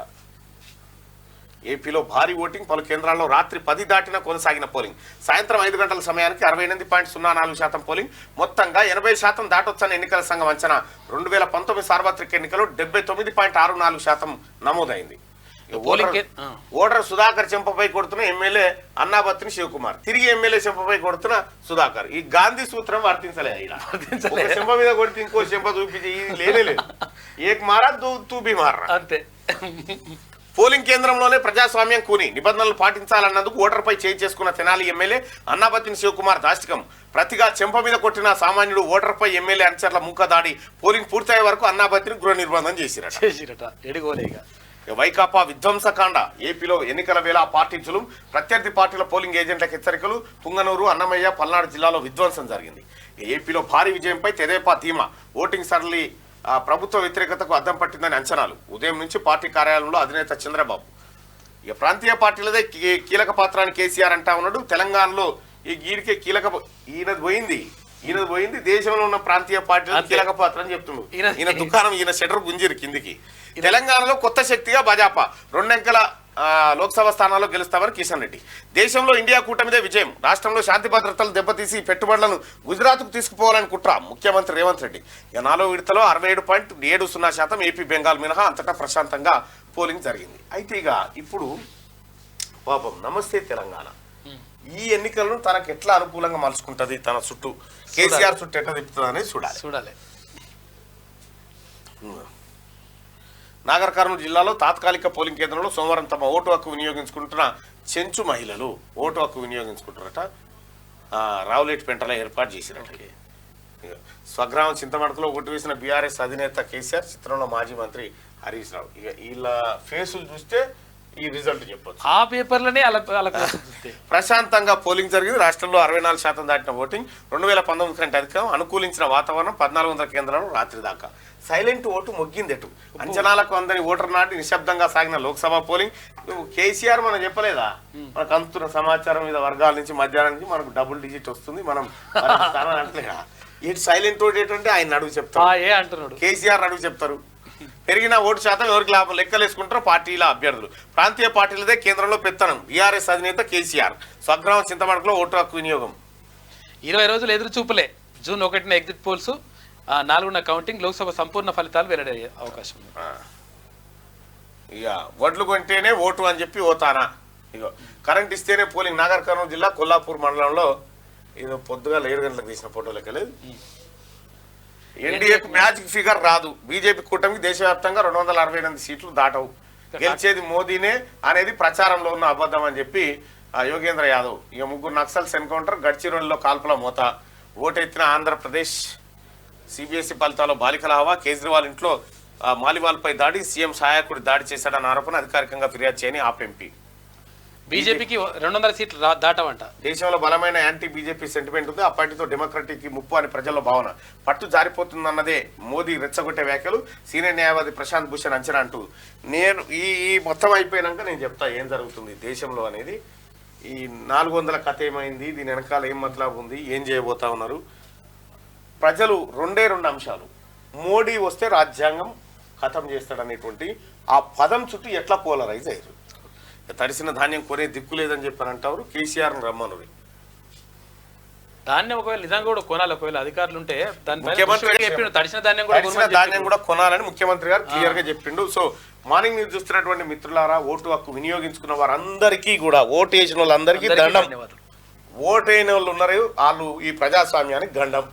ఏపీలో భారీ ఓటింగ్, పలు కేంద్రాల్లో రాత్రి 10 దాటినా కొనసాగిన పోలింగ్. సాయంత్రం 5 గంటల సమయానికి 68.04% పోలింగ్. మొత్తంగా 80% దాటొచ్చని ఎన్నికల సంఘం అంచనా. 2019 సార్వత్రిక ఎన్నికల్లో 79.64% నమోదైంది. ఓటర్ సుధాకర్ చెంపపై కొడుతున్న ఎమ్మెల్యే అన్నాబత్తిని శివకుమార్, తిరిగి ఎమ్మెల్యే చెంపపై కొడుతున్న సుధాకర్. ఈ గాంధీ సూత్రం వర్తించలే. చెంప మీద కొడితే ఇంకో చెంప చూపించి లేనే లేదు. ఏక్ మారా తూ బి మారా అంతే. పోలింగ్ కేంద్రంలోనే ప్రజాస్వామ్యం కూని నిబంధనలు పాటించాలన్నందుకు ఓటర్పై చేయి చేసుకున్న తెనాలి ఎమ్మెల్యే అన్నాబత్తిని శివకుమార్ దాష్టికం ప్రతిగా చెంప మీద కొట్టిన సామాన్యుడు ఓటర్పై ఎమ్మెల్యే అనుచరుల మూక దాడి పోలింగ్ పూర్తయ్యే వరకు అన్నాబత్తిని గృహ నిర్బంధం చేసిరట. వైకాపా విధ్వంసకాండ ఏపీలో ఎన్నికల వేళ పార్టీ జులుం ప్రత్యర్థి పార్టీల పోలింగ్ ఏజెంట్లకు హెచ్చరికలు తుంగనూరు అన్నమయ్య పల్నాడు జిల్లాలో విధ్వంసం జరిగింది. ఏపీలో భారీ విజయంపై తెదేపా ధీమా ఓటింగ్ సరళి ప్రభుత్వ వ్యతిరేకతకు అద్దం పట్టిందని అంచనాలు ఉదయం నుంచి పార్టీ కార్యాలయంలో అధినేత చంద్రబాబు ఇక ప్రాంతీయ పార్టీలదే కీలక పాత్ర అని కేసీఆర్ అంటా ఉన్నాడు. తెలంగాణలో ఈ గీడికే ఈయనది పోయింది దేశంలో ఉన్న ప్రాంతీయ పార్టీల కీలక పాత్ర అని చెప్తున్నాడు. ఈయన దుకాణం ఈయన షటర్ గుంజిరు కిందికి. తెలంగాణలో కొత్త శక్తిగా భాజపా 2 అంకెల లోక్సభ స్థానాల్లో గెలుస్తామని కిషన్ రెడ్డి. దేశంలో ఇండియా కూటమిదే విజయం. రాష్ట్రంలో శాంతి భద్రతలు దెబ్బతీసి పెట్టుబడులను గుజరాత్కు తీసుకుపోవాలని కుట్ర ముఖ్యమంత్రి రేవంత్ రెడ్డి. ఇక 4వ విడతలో 67.70% ఏపీ బెంగాల్ మినహా అంతటా ప్రశాంతంగా పోలింగ్ జరిగింది. అయితే ఇక ఇప్పుడు పాపం నమస్తే తెలంగాణ ఈ ఎన్నికలను తనకు ఎట్లా అనుకూలంగా మలుచుకుంటది, తన చుట్టూ కేసీఆర్ చుట్టూ ఎట్లా తిప్పుతుంది అనేది చూడాలి. నాగర్ కర్నూలు జిల్లాలో తాత్కాలిక పోలింగ్ కేంద్రంలో సోమవారం తమ ఓటు హక్కు వినియోగించుకుంటున్న చెంచు మహిళలు ఓటు హక్కు వినియోగించుకుంటారట. రావులేటిపెంటలో ఏర్పాటు చేసినట్టు. స్వగ్రామం చింతమడకలో ఓటు వేసిన బీఆర్ఎస్ అధినేత కేసీఆర్, చిత్రంలో మాజీ మంత్రి హరీష్ రావు. ఇక వీళ్ళ ఫేసులు చూస్తే ఈ రిజల్ట్ చెప్పొచ్చు. ఆ పేపర్లనే ప్రశాంతంగా పోలింగ్ జరిగింది. రాష్ట్రంలో 64% దాటిన ఓటింగ్ 2019 కంటే అధికం. అనుకూలించిన వాతావరణం 1400 కేంద్రాలు రాత్రి దాకా. సైలెంట్ ఓటు మొగ్గిందెటు. అంచనాలకు అందని ఓటర్ నాటి నిశ్శబ్దంగా సాగిన లోక్సభ పోలింగ్. కేసీఆర్ మనం చెప్పలేదా, మనకు అందుతున్న సమాచారం మీద వర్గాల నుంచి మధ్యాహ్నం నుంచి మనకు డబుల్ డిజిట్ వస్తుంది, మనం అంటలేదా. ఇటు సైలెంట్ ఓటు ఏంటంటే ఆయన అడుగు చెప్తారు, కేసీఆర్ అడుగు చెప్తారు. పెరిగిన ఓటు శాతం ఎవరికి లాభం లెక్కలేసుకుంటారో పార్టీల అభ్యర్థులు. ప్రాంతీయ పార్టీలదే కేంద్రంలో పెత్తనం. బీఆర్ఎస్ అధినేత కేసీఆర్. స్వగ్రామం చింతమడకలో ఓటు హక్కు వినియోగం. 20 రోజులు ఎదురు చూపులే. జూన్ 1న ఎగ్జిట్ పోల్స్, 4న కౌంటింగ్. లోక్సభ సంపూర్ణ ఫలితాలు వెల్లడయ్యే అవకాశం ఉంది. ఇక వడ్లు కొంటేనే ఓటు అని చెప్పి ఓతానా. ఇక కరెంట్ ఇస్తేనే పోలింగ్. నాగర్ కర్నూలు జిల్లా కొల్లాపూర్ మండలంలో ఇది పొద్దుగా 7 గంటలకు తీసిన ఫోటో లెక్కలేదు. ఎన్డీఏకు మ్యాజిక్ ఫిగర్ రాదు. బీజేపీ కూటమికి దేశవ్యాప్తంగా 268 సీట్లు దాటవు. గెలిచేది మోదీనే అనేది ప్రచారంలో ఉన్న అబద్ధం అని చెప్పి యోగేంద్ర యాదవ్. ఇక 3 నక్సల్స్ ఎన్కౌంటర్. గడ్చిరోలిలో కాల్పుల మోత. ఓటెత్తిన ఆంధ్రప్రదేశ్. సిబిఎస్ఈ ఫలితాల్లో బాలికల హవా. కేజ్రీవాల్ ఇంట్లో మాలివాల్పై దాడి. సీఎం సహాయకుడు దాడి చేశాడన్న ఆరోపణ. అధికారికంగా ఫిర్యాదు చేయని ఆప్ ఎంపీ. బీజేపీకి 200 సీట్లు దాటవంట. దేశంలో బలమైన యాంటీ బీజేపీ సెంటిమెంట్ ఉంది. ఆ పార్టీతో డెమోక్రటిక్ ముప్పు అని ప్రజల్లో భావన. పట్టు జారిపోతుందన్నదే మోదీ రెచ్చగొట్టే వ్యాఖ్యలు. సీనియర్ న్యాయవాది ప్రశాంత్ భూషణ్ అంచనా అంటూ నేను ఈ మొత్తం అయిపోయినాక నేను చెప్తా ఏం జరుగుతుంది దేశంలో అనేది. ఈ 400 కథ ఏమైంది, దీని వెనకాల ఏం మతలబు ఉంది, ఏం చేయబోతా ఉన్నారు ప్రజలు. 2 అంశాలు. మోడీ వస్తే రాజ్యాంగం ఖతం చేస్తాడనేటువంటి ఆ పదం చుట్టూ ఎట్లా పోలరైజ్ అయ్యారు. తడిసిన ధాన్యం కొనే దిక్కు లేదని చెప్పని అంటారు. కేసీఆర్ రమ్మనుడి ధాన్యం ఒకవేళ నిజంగా కూడా కొనాలి. ఒకవేళ అధికారులు ఉంటే తడిసిన ధాన్యం కూడా కొనాలని ముఖ్యమంత్రి గారు క్లియర్ గా చెప్పిండు. సో మార్నింగ్ న్యూస్ చూస్తున్నటువంటి మిత్రులారా, ఓటు హక్కు వినియోగించుకున్న వారందరికీ కూడా, ఓటు వేసిన వాళ్ళందరికీ దండం. ఓటు అయిన వాళ్ళు ఉన్నారు, వాళ్ళు ఈ ప్రజాస్వామ్యానికి గండం.